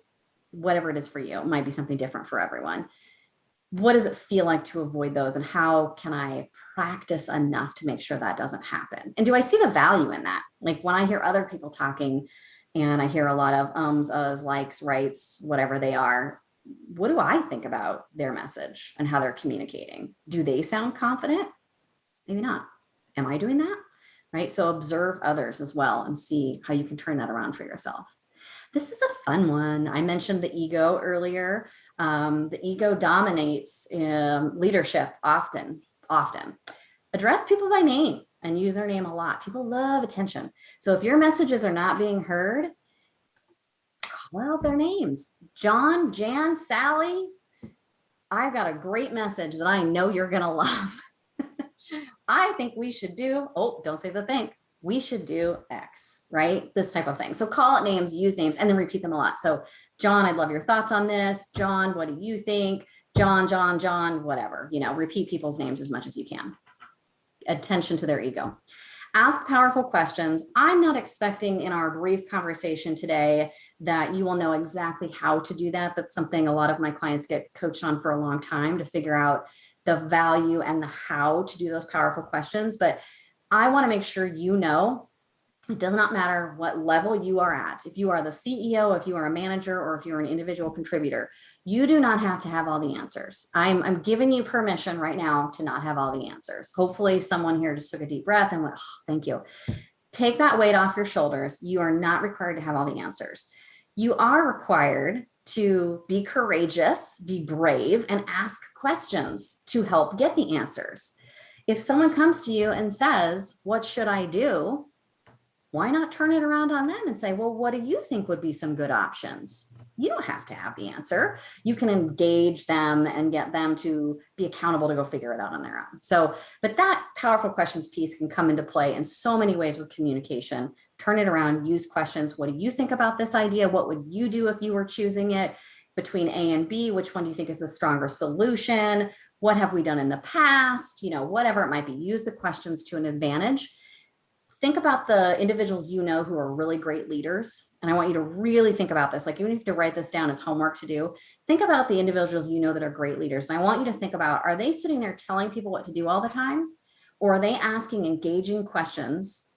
[SPEAKER 2] whatever it is for you. It might be something different for everyone. What does it feel like to avoid those, and how can I practice enough to make sure that doesn't happen? And do I see the value in that? Like when I hear other people talking and I hear a lot of ums, uhs, likes, rights, whatever they are, what do I think about their message and how they're communicating? Do they sound confident? Maybe not. Am I doing that? Right? So observe others as well and see how you can turn that around for yourself. This is a fun one. I mentioned the ego earlier. The ego dominates leadership often. Address people by name and use their name a lot. People love attention. So if your messages are not being heard, call out their names. John, Jan, Sally, I've got a great message that I know you're going to love. I think we should do, don't say the thing. We should do X, right? This type of thing. So call out names, use names, and then repeat them a lot. So John, I'd love your thoughts on this. John, what do you think? John, whatever, repeat people's names as much as you can. Attention to their ego. Ask powerful questions. I'm not expecting in our brief conversation today that you will know exactly how to do that. That's something a lot of my clients get coached on for a long time, to figure out the value and the how to do those powerful questions. But I want to make sure it does not matter what level you are at. If you are the CEO, if you are a manager, or if you're an individual contributor, you do not have to have all the answers. I'm giving you permission right now to not have all the answers. Hopefully someone here just took a deep breath and went, oh, thank you. Take that weight off your shoulders. You are not required to have all the answers. You are required to be courageous, be brave, and ask questions to help get the answers. If someone comes to you and says, what should I do? Why not turn it around on them and say, well, what do you think would be some good options? You don't have to have the answer. You can engage them and get them to be accountable to go figure it out on their own. So, but that powerful questions piece can come into play in so many ways with communication. Turn it around, use questions. What do you think about this idea? What would you do if you were choosing it between A and B? Which one do you think is the stronger solution? What have we done in the past? Whatever it might be, use the questions to an advantage. Think about the individuals who are really great leaders. And I want you to really think about this. Like, even if you have to write this down as homework to do, think about the individuals that are great leaders. And I want you to think about, are they sitting there telling people what to do all the time? Or are they asking engaging questions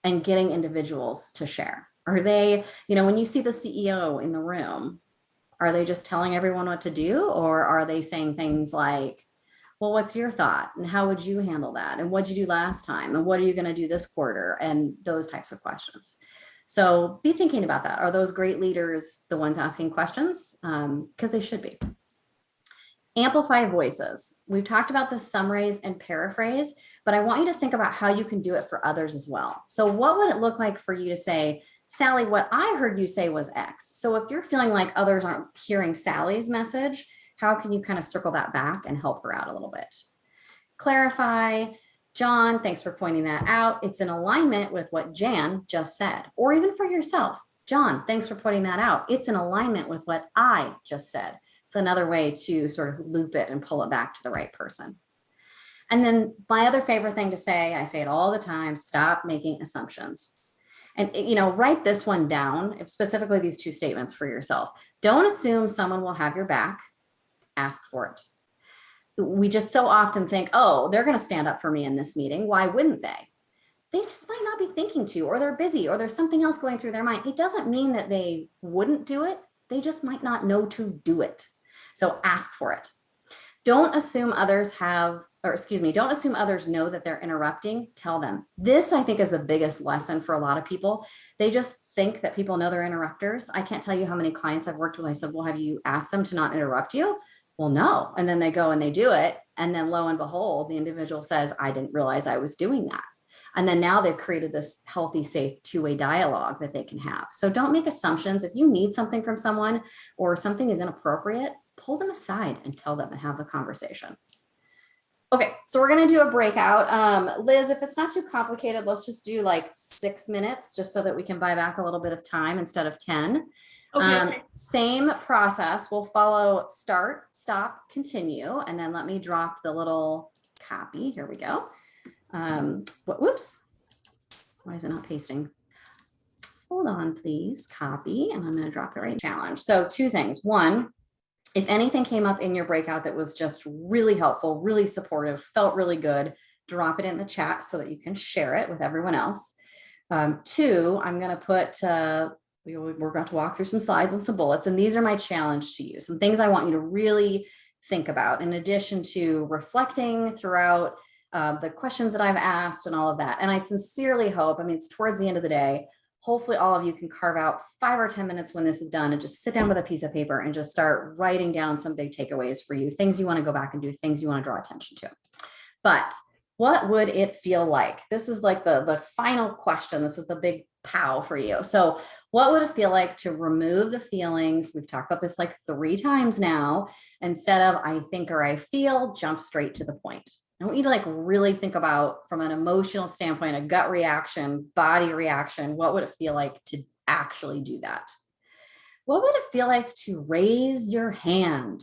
[SPEAKER 2] and getting individuals to share? Are they, when you see the CEO in the room, are they just telling everyone what to do? Or are they saying things like, well, what's your thought? And how would you handle that? And what'd you do last time? And what are you going to do this quarter? And those types of questions. So be thinking about that. Are those great leaders the ones asking questions? Because they should be. Amplify voices. We've talked about the summarize and paraphrase, but I want you to think about how you can do it for others as well. So what would it look like for you to say, Sally, what I heard you say was X. So if you're feeling like others aren't hearing Sally's message, how can you kind of circle that back and help her out a little bit? Clarify. John, thanks for pointing that out. It's in alignment with what Jan just said. Or even for yourself. John, thanks for pointing that out. It's in alignment with what I just said. It's another way to sort of loop it and pull it back to the right person. And then my other favorite thing to say, I say it all the time, stop making assumptions. And, write this one down, specifically these two statements for yourself. Don't assume someone will have your back. Ask for it. We just so often think, oh, they're going to stand up for me in this meeting. Why wouldn't they? They just might not be thinking to, or they're busy, or there's something else going through their mind. It doesn't mean that they wouldn't do it. They just might not know to do it. So ask for it. Don't assume others don't assume others know that they're interrupting. Tell them. This, I think, is the biggest lesson for a lot of people. They just think that people know they're interrupters. I can't tell you how many clients I've worked with. I said, well, have you asked them to not interrupt you? Well, no. And then they go and they do it. And then lo and behold, the individual says, I didn't realize I was doing that. And then now they've created this healthy, safe two-way dialogue that they can have. So don't make assumptions. If you need something from someone or something is inappropriate, pull them aside and tell them and have the conversation. Okay, so we're going to do a breakout. Liz, if it's not too complicated, let's just do like 6 minutes just so that we can buy back a little bit of time instead of 10.
[SPEAKER 3] Okay.
[SPEAKER 2] Same process. We'll follow start, stop, continue, and then let me drop the little copy. Here we go. Whoops. Why is it not pasting? Hold on, please. Copy, and I'm going to drop it right. Challenge. So 2 things. 1, if anything came up in your breakout that was just really helppful, really supportive, felt really good, drop it in the chat so that you can share it with everyone else. 2, I'm going to put, we're going to walk through some slides and some bullets, and these are my challenge to you. Some things I want you to really think about in addition to reflecting throughout the questions that I've asked and all of that. And I sincerely hope, I mean, it's towards the end of the day, hopefully all of you can carve out 5 or 10 minutes when this is done and just sit down with a piece of paper and just start writing down some big takeaways for you, things you want to go back and do, things you want to draw attention to. But what would it feel like? This is like the final question. This is the big pow for you. So what would it feel like to remove the feelings? We've talked about this like 3 times now. Instead of I think or I feel, jump straight to the point. I want you to like really think about from an emotional standpoint, a gut reaction, body reaction. What would it feel like to actually do that? What would it feel like to raise your hand?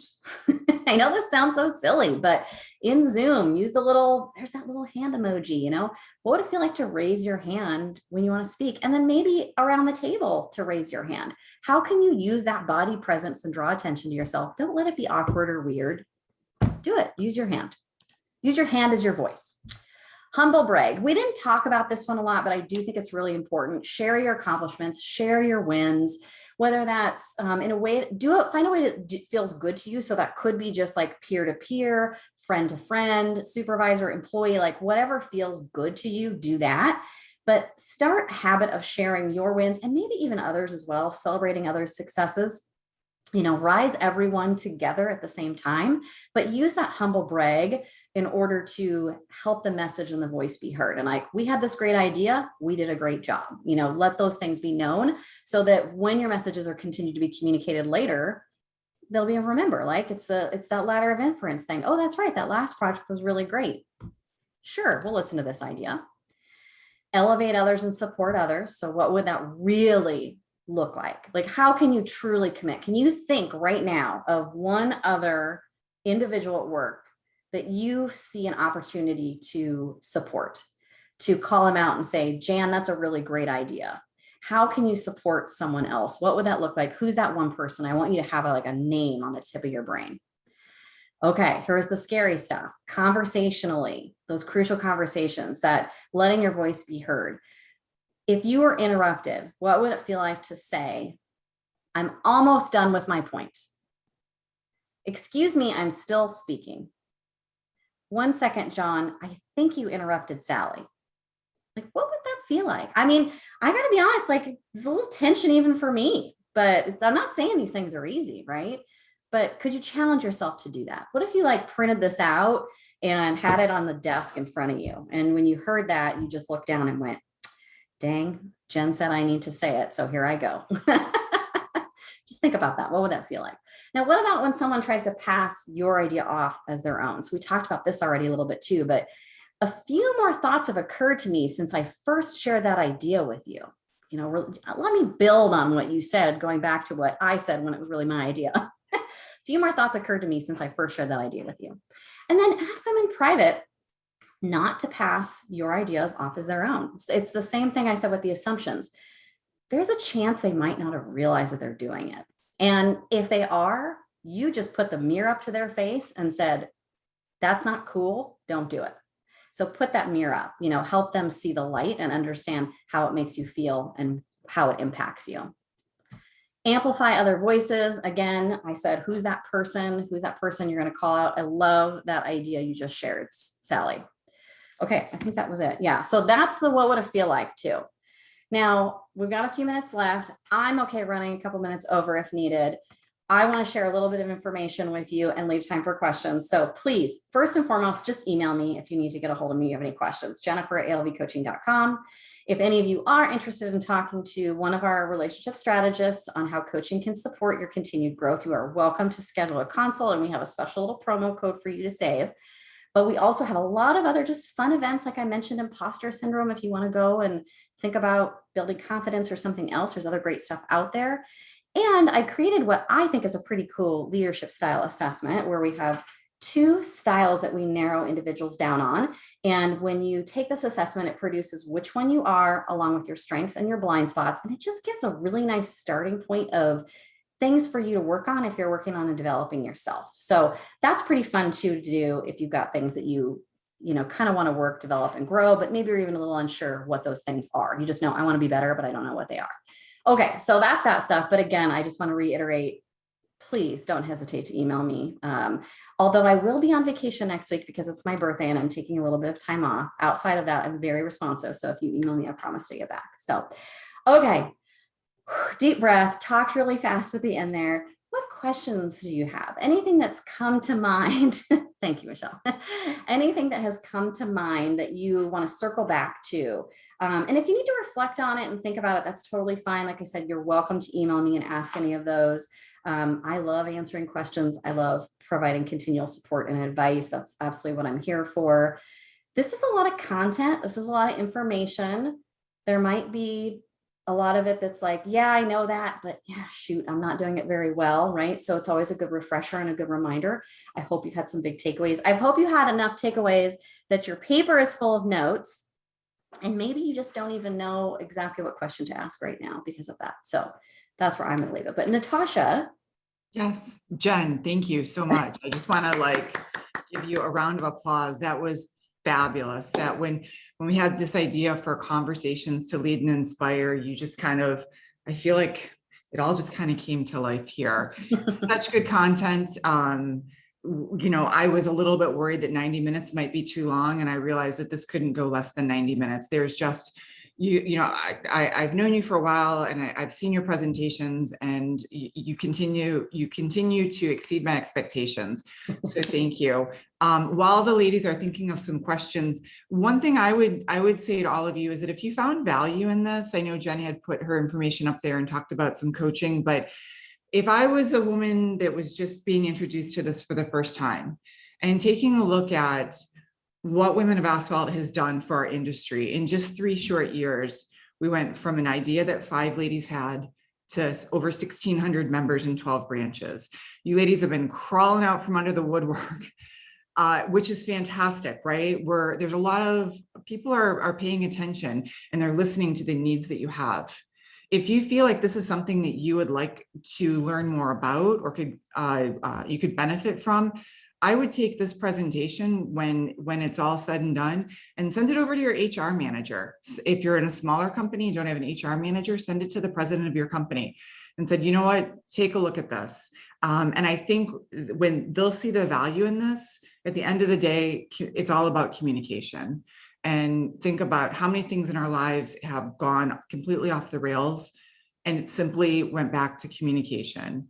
[SPEAKER 2] I know this sounds so silly, but in Zoom, use there's that little hand emoji, you know, what would it feel like to raise your hand when you want to speak? And then maybe around the table to raise your hand. How can you use that body presence and draw attention to yourself? Don't let it be awkward or weird. Do it. Use your hand. Use your hand as your voice. Humble brag. We didn't talk about this one a lot, but I do think it's really important. Share your accomplishments, share your wins, whether that's in a way, find a way that feels good to you. So that could be just like peer to peer, friend to friend, supervisor, employee, like whatever feels good to you, do that. But start a habit of sharing your wins and maybe even others as well, celebrating others' successes. You know, rise everyone together at the same time, but use that humble brag in order to help the message and the voice be heard. And like, we had this great idea, we did a great job. You know, let those things be known so that when your messages are continued to be communicated later, they'll be remember, like it's that ladder of inference thing. Oh, that's right. That last project was really great. Sure, we'll listen to this idea. Elevate others and support others. So what would that really look like? Like, how can you truly commit? Can you think right now of one other individual at work that you see an opportunity to support, to call them out and say, Jan, that's a really great idea. How can you support someone else? What would that look like? Who's that one person? I want you to have like a name on the tip of your brain. Okay, here's the scary stuff. Conversationally, those crucial conversations, that letting your voice be heard. If you were interrupted, what would it feel like to say, I'm almost done with my point? Excuse me, I'm still speaking. 1 second, John, I think you interrupted Sally. Like, what would that feel like? I mean, I got to be honest, like, it's a little tension even for me, but I'm not saying these things are easy, right? But could you challenge yourself to do that? What if you like printed this out and had it on the desk in front of you? And when you heard that, you just looked down and went, dang, Jen said I need to say it, so here I go. Just think about that. What would that feel like? Now, what about when someone tries to pass your idea off as their own? So we talked about this already a little bit too, but a few more thoughts have occurred to me since I first shared that idea with you. You know, let me build on what you said, going back to what I said when it was really my idea. A few more thoughts occurred to me since I first shared that idea with you. And then ask them in private not to pass your ideas off as their own. It's the same thing I said with the assumptions. There's a chance they might not have realized that they're doing it. And if they are, you just put the mirror up to their face and said, that's not cool, don't do it. So put that mirror up, you know, help them see the light and understand how it makes you feel and how it impacts you. Amplify other voices. Again, I said, who's that person? Who's that person you're going to call out? I love that idea you just shared, Sally. Okay, I think that was it. Yeah, so that's the what would it feel like too. Now, we've got a few minutes left. I'm okay running a couple minutes over if needed. I want to share a little bit of information with you and leave time for questions. So please, first and foremost, just email me if you need to get a hold of me, you have any questions, jennifer@alvcoaching.com. If any of you are interested in talking to one of our relationship strategists on how coaching can support your continued growth, you are welcome to schedule a consult, and we have a special little promo code for you to save. But we also have a lot of other just fun events, like I mentioned, imposter syndrome, if you want to go and think about building confidence or something else. There's other great stuff out there. And I created what I think is a pretty cool leadership style assessment, where we have 2 styles that we narrow individuals down on. And when you take this assessment, it produces which one you are, along with your strengths and your blind spots. And it just gives a really nice starting point of things for you to work on if you're working on and developing yourself. So that's pretty fun too to do if you've got things that you kind of want to work, develop, and grow, but maybe you're even a little unsure what those things are. You just know, I want to be better, but I don't know what they are. Okay, so that's that stuff. But again, I just want to reiterate, please don't hesitate to email me. Although I will be on vacation next week because it's my birthday and I'm taking a little bit of time off. Outside of that, I'm very responsive. So if you email me, I promise to get back. So, okay, deep breath, talked really fast at the end there. What questions do you have? Anything that's come to mind? Thank you, Michelle. Anything that has come to mind that you want to circle back to? And if you need to reflect on it and think about it, that's totally fine. Like I said, you're welcome to email me and ask any of those. I love answering questions. I love providing continual support and advice. That's absolutely what I'm here for. This is a lot of content. This is a lot of information. There might be a lot of it that's like, yeah, I know that, but yeah, shoot, I'm not doing it very well, right? So it's always a good refresher and a good reminder. I hope you've had some big takeaways. I hope you had enough takeaways that your paper is full of notes, and maybe you just don't even know exactly what question to ask right now because of that. So that's where I'm going to leave it. But Natasha.
[SPEAKER 1] Yes, Jen, thank you so much. I just want to give you a round of applause. That was fabulous. That when we had this idea for conversations to lead and inspire, you just I feel like it all just kind of came to life here. Such good content. I was a little bit worried that 90 minutes might be too long, and I realized that this couldn't go less than 90 minutes. There's just, I've known you for a while, and I've seen your presentations, and you continue to exceed my expectations. So thank you. While the ladies are thinking of some questions, one thing I would say to all of you is that if you found value in this, I know Jen had put her information up there and talked about some coaching, but if I was a woman that was just being introduced to this for the first time and taking a look at what Women of Asphalt has done for our industry in just 3 short years, we went from an idea that 5 ladies had to over 1,600 members in 12 branches. You ladies have been crawling out from under the woodwork, which is fantastic, right? There's a lot of people are paying attention and they're listening to the needs that you have. If you feel like this is something that you would like to learn more about or you could benefit from, I would take this presentation when it's all said and done and send it over to your HR manager. If you're in a smaller company and don't have an HR manager, send it to the president of your company and said, you know what, take a look at this. And I think when they'll see the value in this, at the end of the day, it's all about communication. And think about how many things in our lives have gone completely off the rails, and it simply went back to communication.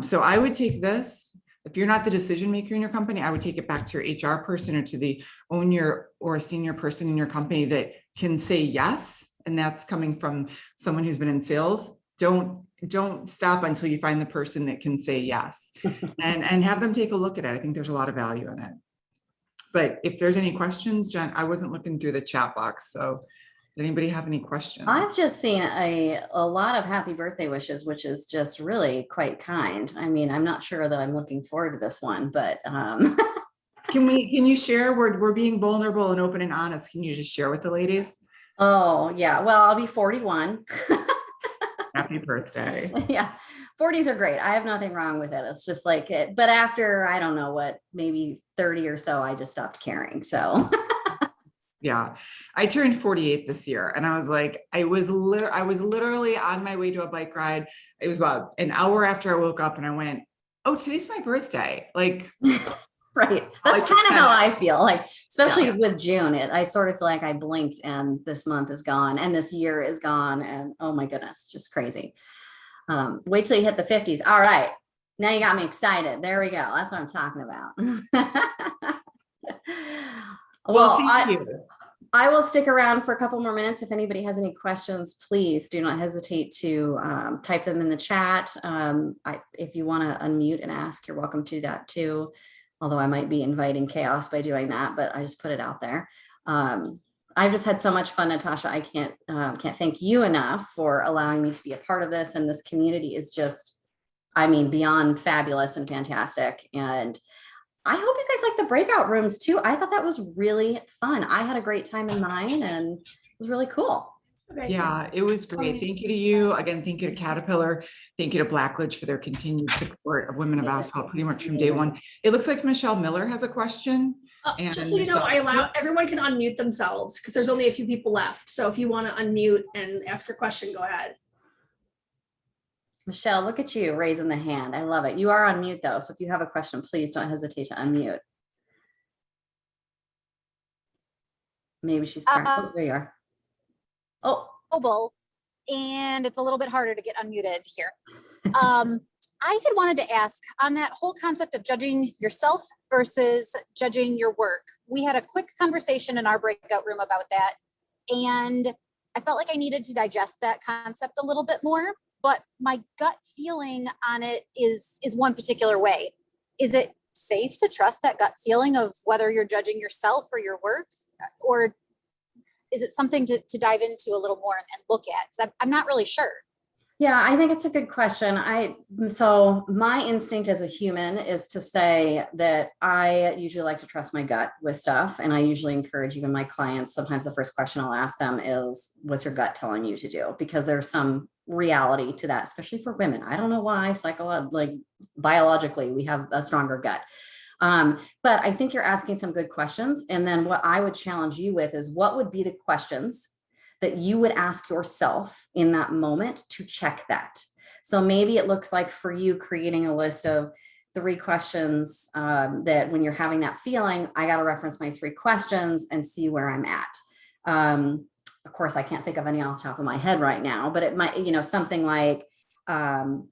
[SPEAKER 1] So I would take this. If you're not the decision maker in your company, I would take it back to your HR person or to the owner or a senior person in your company that can say yes. And that's coming from someone who's been in sales. Don't stop until you find the person that can say yes and have them take a look at it. I think there's a lot of value in it. But if there's any questions, Jen, I wasn't looking through the chat box. So did anybody have any questions?
[SPEAKER 2] I've just seen a lot of happy birthday wishes, which is just really quite kind. I mean, I'm not sure that I'm looking forward to this one, but
[SPEAKER 1] can you share? We're being vulnerable and open and honest. Can you just share with the ladies?
[SPEAKER 2] Oh yeah, well, I'll be 41.
[SPEAKER 1] Happy birthday.
[SPEAKER 2] Yeah, 40s are great. I have nothing wrong with it. It's just like it, but after, I don't know what, maybe 30 or so, I just stopped caring. So
[SPEAKER 1] Yeah. I turned 48 this year and I was like, I was literally on my way to a bike ride. It was about an hour after I woke up and I went, oh, today's my birthday. Like,
[SPEAKER 2] Right. That's
[SPEAKER 1] like,
[SPEAKER 2] kind of how I feel like, especially
[SPEAKER 1] yeah.
[SPEAKER 2] with June, I sort of feel like I blinked and this month is gone and this year is gone. And oh my goodness, just crazy. Wait till you hit the 50s. All right. Now you got me excited. There we go. That's what I'm talking about.
[SPEAKER 1] Well, thank you.
[SPEAKER 2] I will stick around for a couple more minutes. If anybody has any questions, please do not hesitate to type them in the chat. If you want to unmute and ask, you're welcome to that too. Although I might be inviting chaos by doing that, but I just put it out there. I've just had so much fun, Natasha. I can't thank you enough for allowing me to be a part of this. And this community is just, I mean, beyond fabulous and fantastic. And I hope you guys like the breakout rooms too. I thought that was really fun. I had a great time in mine and it was really cool.
[SPEAKER 1] Yeah, it was great. Thank you to you. Again, thank you to Caterpillar. Thank you to Blackledge for their continued support of Women of Asphalt pretty much from day one. It looks like Michelle Miller has a question.
[SPEAKER 3] Just so you know, I allow everyone can unmute themselves because there's only a few people left. So if you want to unmute and ask your question, go ahead.
[SPEAKER 2] Michelle, look at you raising the hand. I love it. You are on mute though. So if you have a question, please don't hesitate to unmute. Maybe she's, oh, there you are. Oh,
[SPEAKER 4] mobile, and it's a little bit harder to get unmuted here. I had wanted to ask on that whole concept of judging yourself versus judging your work. We had a quick conversation in our breakout room about that, and I felt like I needed to digest that concept a little bit more, but my gut feeling on it is one particular way. Is it safe to trust that gut feeling of whether you're judging yourself or your work, or is it something to dive into a little more and look at? Because I'm not really sure.
[SPEAKER 2] Yeah, I think it's a good question. So my instinct as a human is to say that I usually like to trust my gut with stuff. And I usually encourage even my clients, sometimes the first question I'll ask them is, what's your gut telling you to do? Because there's some reality to that, especially for women. I don't know why, biologically, we have a stronger gut. But I think you're asking some good questions. And then what I would challenge you with is, what would be the questions that you would ask yourself in that moment to check that? So maybe it looks like for you creating a list of 3 questions that when you're having that feeling, I got to reference my 3 questions and see where I'm at. Of course, I can't think of any off the top of my head right now, but it might, something like, am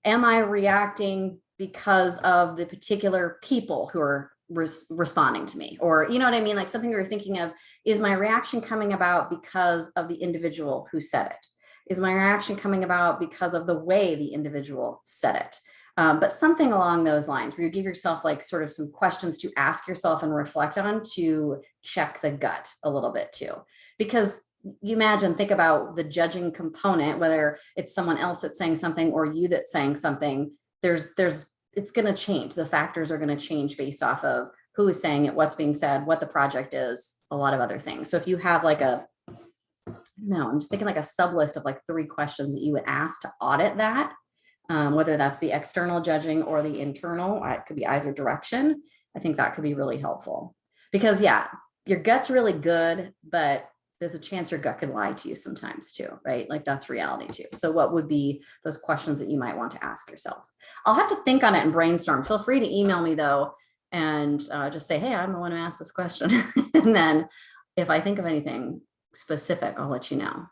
[SPEAKER 2] I reacting because of the particular people who are responding to me? Or, you know what I mean? Like something you're thinking of, is my reaction coming about because of the individual who said it? Is my reaction coming about because of the way the individual said it? But something along those lines where you give yourself like sort of some questions to ask yourself and reflect on to check the gut a little bit too. Because you think about the judging component, whether it's someone else that's saying something or you that's saying something, it's going to change. The factors are going to change based off of who is saying it, what's being said, what the project is, a lot of other things. So if you have like I'm just thinking like a sub list of like 3 questions that you would ask to audit that, whether that's the external judging or the internal, it could be either direction. I think that could be really helpful because your gut's really good, but there's a chance your gut could lie to you sometimes too, right? Like that's reality too. So what would be those questions that you might want to ask yourself? I'll have to think on it and brainstorm. Feel free to email me though, and just say, hey, I'm the one who asked this question. And then if I think of anything specific, I'll let you know.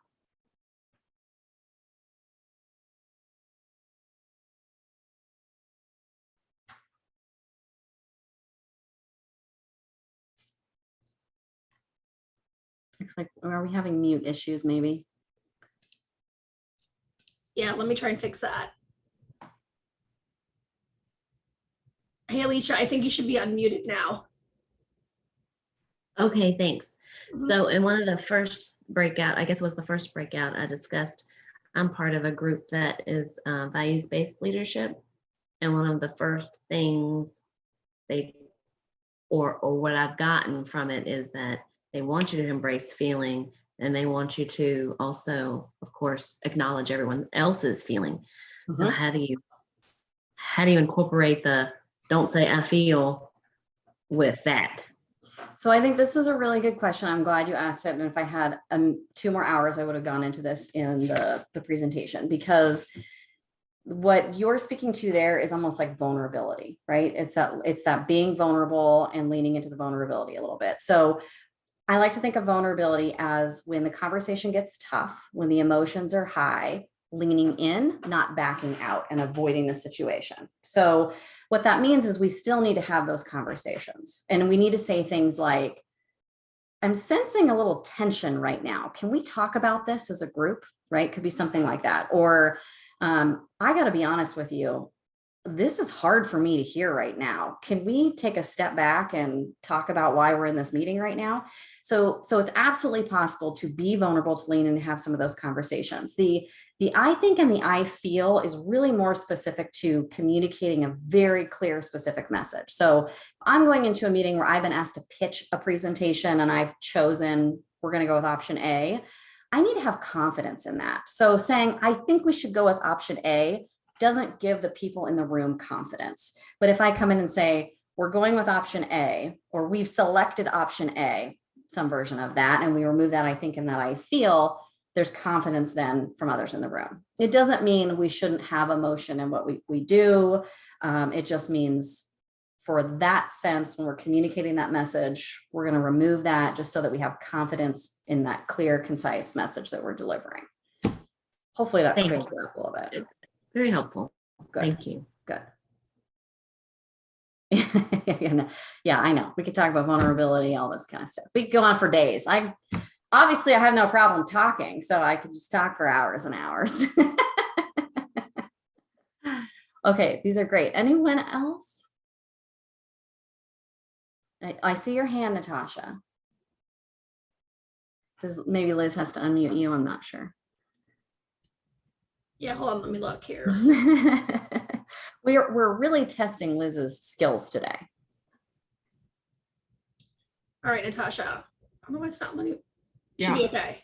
[SPEAKER 2] Looks like, are we having mute issues maybe?
[SPEAKER 3] Yeah, let me try and fix that. Hey, Alicia, I think you should be unmuted now.
[SPEAKER 5] Okay, thanks. So in one of the first breakout, I guess was the first breakout I discussed, I'm part of a group that is values-based leadership. And one of the first things or what I've gotten from it is that they want you to embrace feeling, and they want you to also, of course, acknowledge everyone else's feeling. So how do you incorporate the don't say I feel with that?
[SPEAKER 2] So I think this is a really good question. I'm glad you asked it. And if I had 2 more hours, I would have gone into this in the presentation, because what you're speaking to there is almost like vulnerability, right? It's that being vulnerable and leaning into the vulnerability a little bit. So I like to think of vulnerability as when the conversation gets tough, when the emotions are high, leaning in, not backing out and avoiding the situation. So what that means is we still need to have those conversations, and we need to say things like, I'm sensing a little tension right now. Can we talk about this as a group? Right? Could be something like that. Or I got to be honest with you, this is hard for me to hear right now. Can we take a step back and talk about why we're in this meeting right now? So it's absolutely possible to be vulnerable, to lean in and have some of those conversations. The I think and the I feel is really more specific to communicating a very clear, specific message. So I'm going into a meeting where I've been asked to pitch a presentation and I've chosen, we're going to go with option A. I need to have confidence in that. So saying, I think we should go with option A doesn't give the people in the room confidence. But if I come in and say, we're going with option A, or we've selected option A, some version of that, and we remove that I think and that I feel, there's confidence then from others in the room. It doesn't mean we shouldn't have emotion in what we do. It just means for that sense, when we're communicating that message, we're going to remove that just so that we have confidence in that clear, concise message that we're delivering. Hopefully that
[SPEAKER 5] Thank
[SPEAKER 2] clears
[SPEAKER 5] you.
[SPEAKER 2] it up a little bit.
[SPEAKER 5] Very helpful.
[SPEAKER 2] Good.
[SPEAKER 5] Thank you.
[SPEAKER 2] Good. Yeah, I know. We could talk about vulnerability, all this kind of stuff. We could go on for days. Obviously I have no problem talking, so I could just talk for hours and hours. Okay, these are great. Anyone else? I see your hand, Natasha. Maybe Liz has to unmute you. I'm not sure.
[SPEAKER 3] Yeah, hold on, let me look here.
[SPEAKER 2] We're really testing Liz's skills today.
[SPEAKER 3] All right, Natasha. I don't know why it's not letting. Should
[SPEAKER 1] Yeah.
[SPEAKER 3] be okay.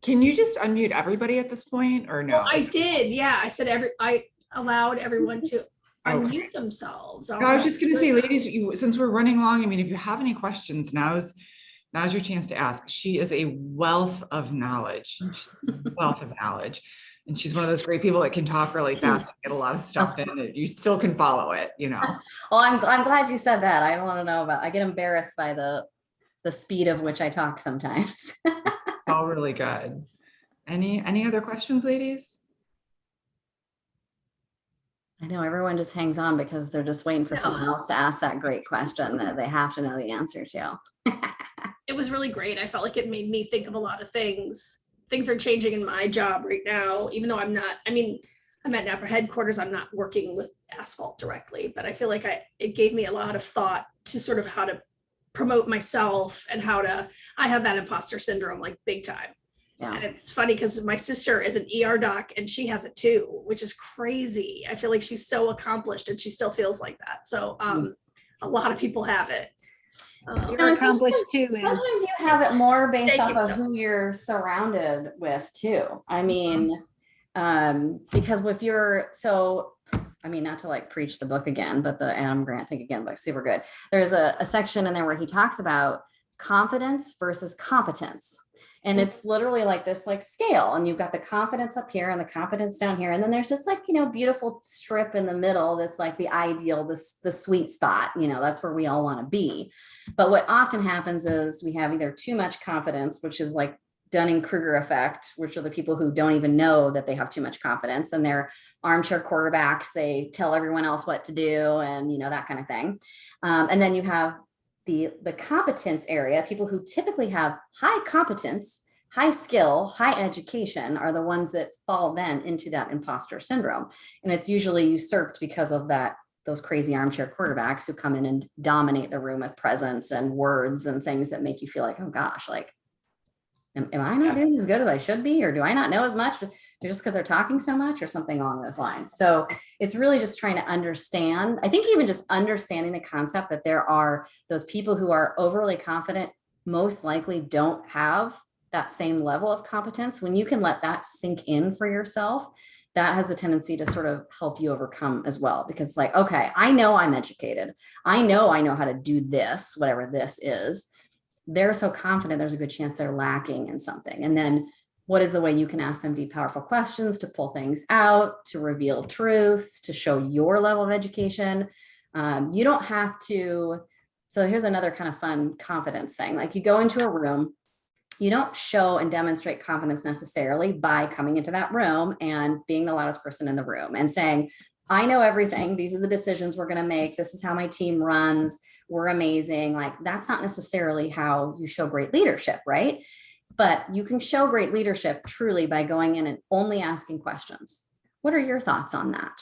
[SPEAKER 1] Can you just unmute everybody at this point or no?
[SPEAKER 3] Well, I did. Yeah, I said I allowed everyone to unmute themselves.
[SPEAKER 1] I was just going to say, ladies, since we're running long, I mean, if you have any questions, now's your chance to ask. She is a wealth of knowledge, and she's one of those great people that can talk really fast and get a lot of stuff in, and you still can follow it, you know.
[SPEAKER 2] Well, I'm glad you said that. I want to know about. I get embarrassed by the speed of which I talk sometimes.
[SPEAKER 1] All really good. Any other questions, ladies?
[SPEAKER 2] I know everyone just hangs on because they're just waiting for someone else to ask that great question that they have to know the answer to.
[SPEAKER 3] It was really great. I felt like it made me think of a lot of things. Things are changing in my job right now, even though I'm at Napa headquarters. I'm not working with Asphalt directly, but I feel like it gave me a lot of thought to sort of how to promote myself and I have that imposter syndrome, like big time.
[SPEAKER 2] Yeah.
[SPEAKER 3] And it's funny because my sister is an ER doc and she has it too, which is crazy. I feel like she's so accomplished and she still feels like that. So a lot of people have it.
[SPEAKER 4] You're accomplished too.
[SPEAKER 2] Sometimes you have it more based off of who you're surrounded with too. I mean, because if you're not to like preach the book again, but the Adam Grant Think Again book, super good. There's a section in there where he talks about confidence versus competence. And it's literally like this like scale, and you've got the confidence up here and the competence down here. And then there's this like, beautiful strip in the middle. That's like the ideal, the sweet spot, that's where we all want to be. But what often happens is we have either too much confidence, which is like Dunning-Kruger effect, which are the people who don't even know that they have too much confidence, and they're armchair quarterbacks. They tell everyone else what to do and, that kind of thing. And then you have the competence area. People who typically have high competence, high skill, high education are the ones that fall then into that imposter syndrome. And it's usually usurped because of those crazy armchair quarterbacks who come in and dominate the room with presence and words and things that make you feel like, oh gosh, like, am I not doing as good as I should be? Or do I not know as much just because they're talking so much, or something along those lines? So it's really just trying to understand. I think even just understanding the concept that there are those people who are overly confident, most likely don't have that same level of competence. When you can let that sink in for yourself, that has a tendency to sort of help you overcome as well, because like, okay, I know I'm educated. I know how to do this, whatever this is. They're so confident, there's a good chance they're lacking in something. And then what is the way you can ask them deep, powerful questions to pull things out, to reveal truths, to show your level of education? You don't have to. So here's another kind of fun confidence thing. Like you go into a room, you don't show and demonstrate confidence necessarily by coming into that room and being the loudest person in the room and saying, I know everything. These are the decisions we're going to make. This is how my team runs. We're amazing. Like that's not necessarily how you show great leadership, right? But you can show great leadership truly by going in and only asking questions. What are your thoughts on that?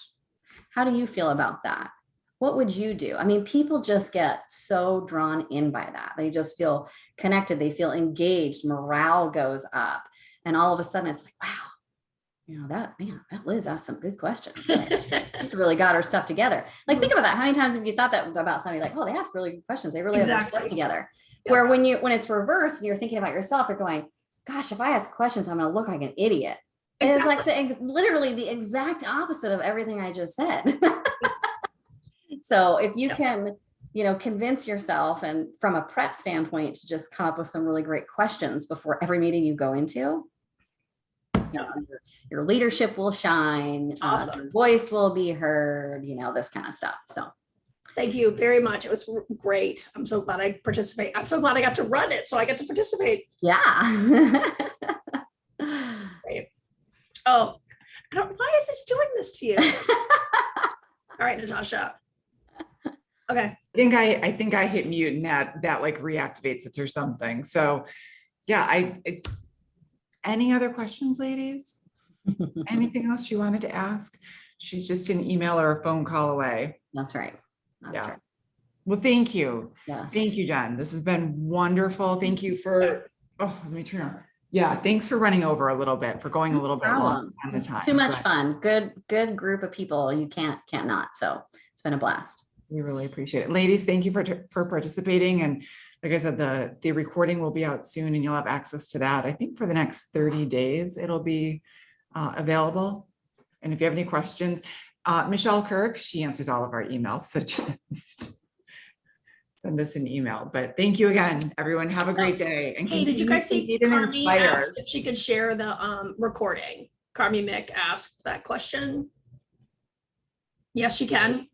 [SPEAKER 2] How do you feel about that? What would you do? I mean, people just get so drawn in by that. They just feel connected. They feel engaged. Morale goes up. And all of a sudden it's like, wow, that Liz asked some good questions. Like, she's really got her stuff together. Like, think about that. How many times have you thought that about somebody, like, oh, they ask really good questions. They really have their stuff together. Yeah. Where when it's reversed and you're thinking about yourself, you're going, gosh, if I ask questions, I'm going to look like an idiot. Exactly. It's like literally the exact opposite of everything I just said. So if you can, convince yourself, and from a prep standpoint, to just come up with some really great questions before every meeting you go into, your leadership will shine, awesome. Your voice will be heard, this kind of stuff. So
[SPEAKER 3] thank you very much. It was great. I'm so glad I participate. I'm so glad I got to run it, so I get to participate.
[SPEAKER 2] Yeah.
[SPEAKER 3] Great. Oh, why is this doing this to you? All right, Natasha. Okay.
[SPEAKER 1] I think I hit mute, and that like reactivates it or something. So yeah, any other questions, ladies? Anything else you wanted to ask? She's just an email or a phone call away.
[SPEAKER 2] That's right. That's right.
[SPEAKER 1] Well, thank you.
[SPEAKER 2] Yes.
[SPEAKER 1] Thank you, Jen. This has been wonderful. Thank you for, let me turn on. Yeah, thanks for running over a little bit, for going a little bit long on the time.
[SPEAKER 2] Too much fun. Good group of people. You can't not. So it's been a blast.
[SPEAKER 1] We really appreciate it. Ladies, thank you for participating. And like I said, the recording will be out soon and you'll have access to that. I think for the next 30 days, it'll be available. And if you have any questions, Michelle Kirk, she answers all of our emails. So just send us an email. But thank you again, everyone. Have a great day. And
[SPEAKER 3] hey, did you guys see Carmi asked if she could share the recording? Carmi Mick asked that question. Yes, she can.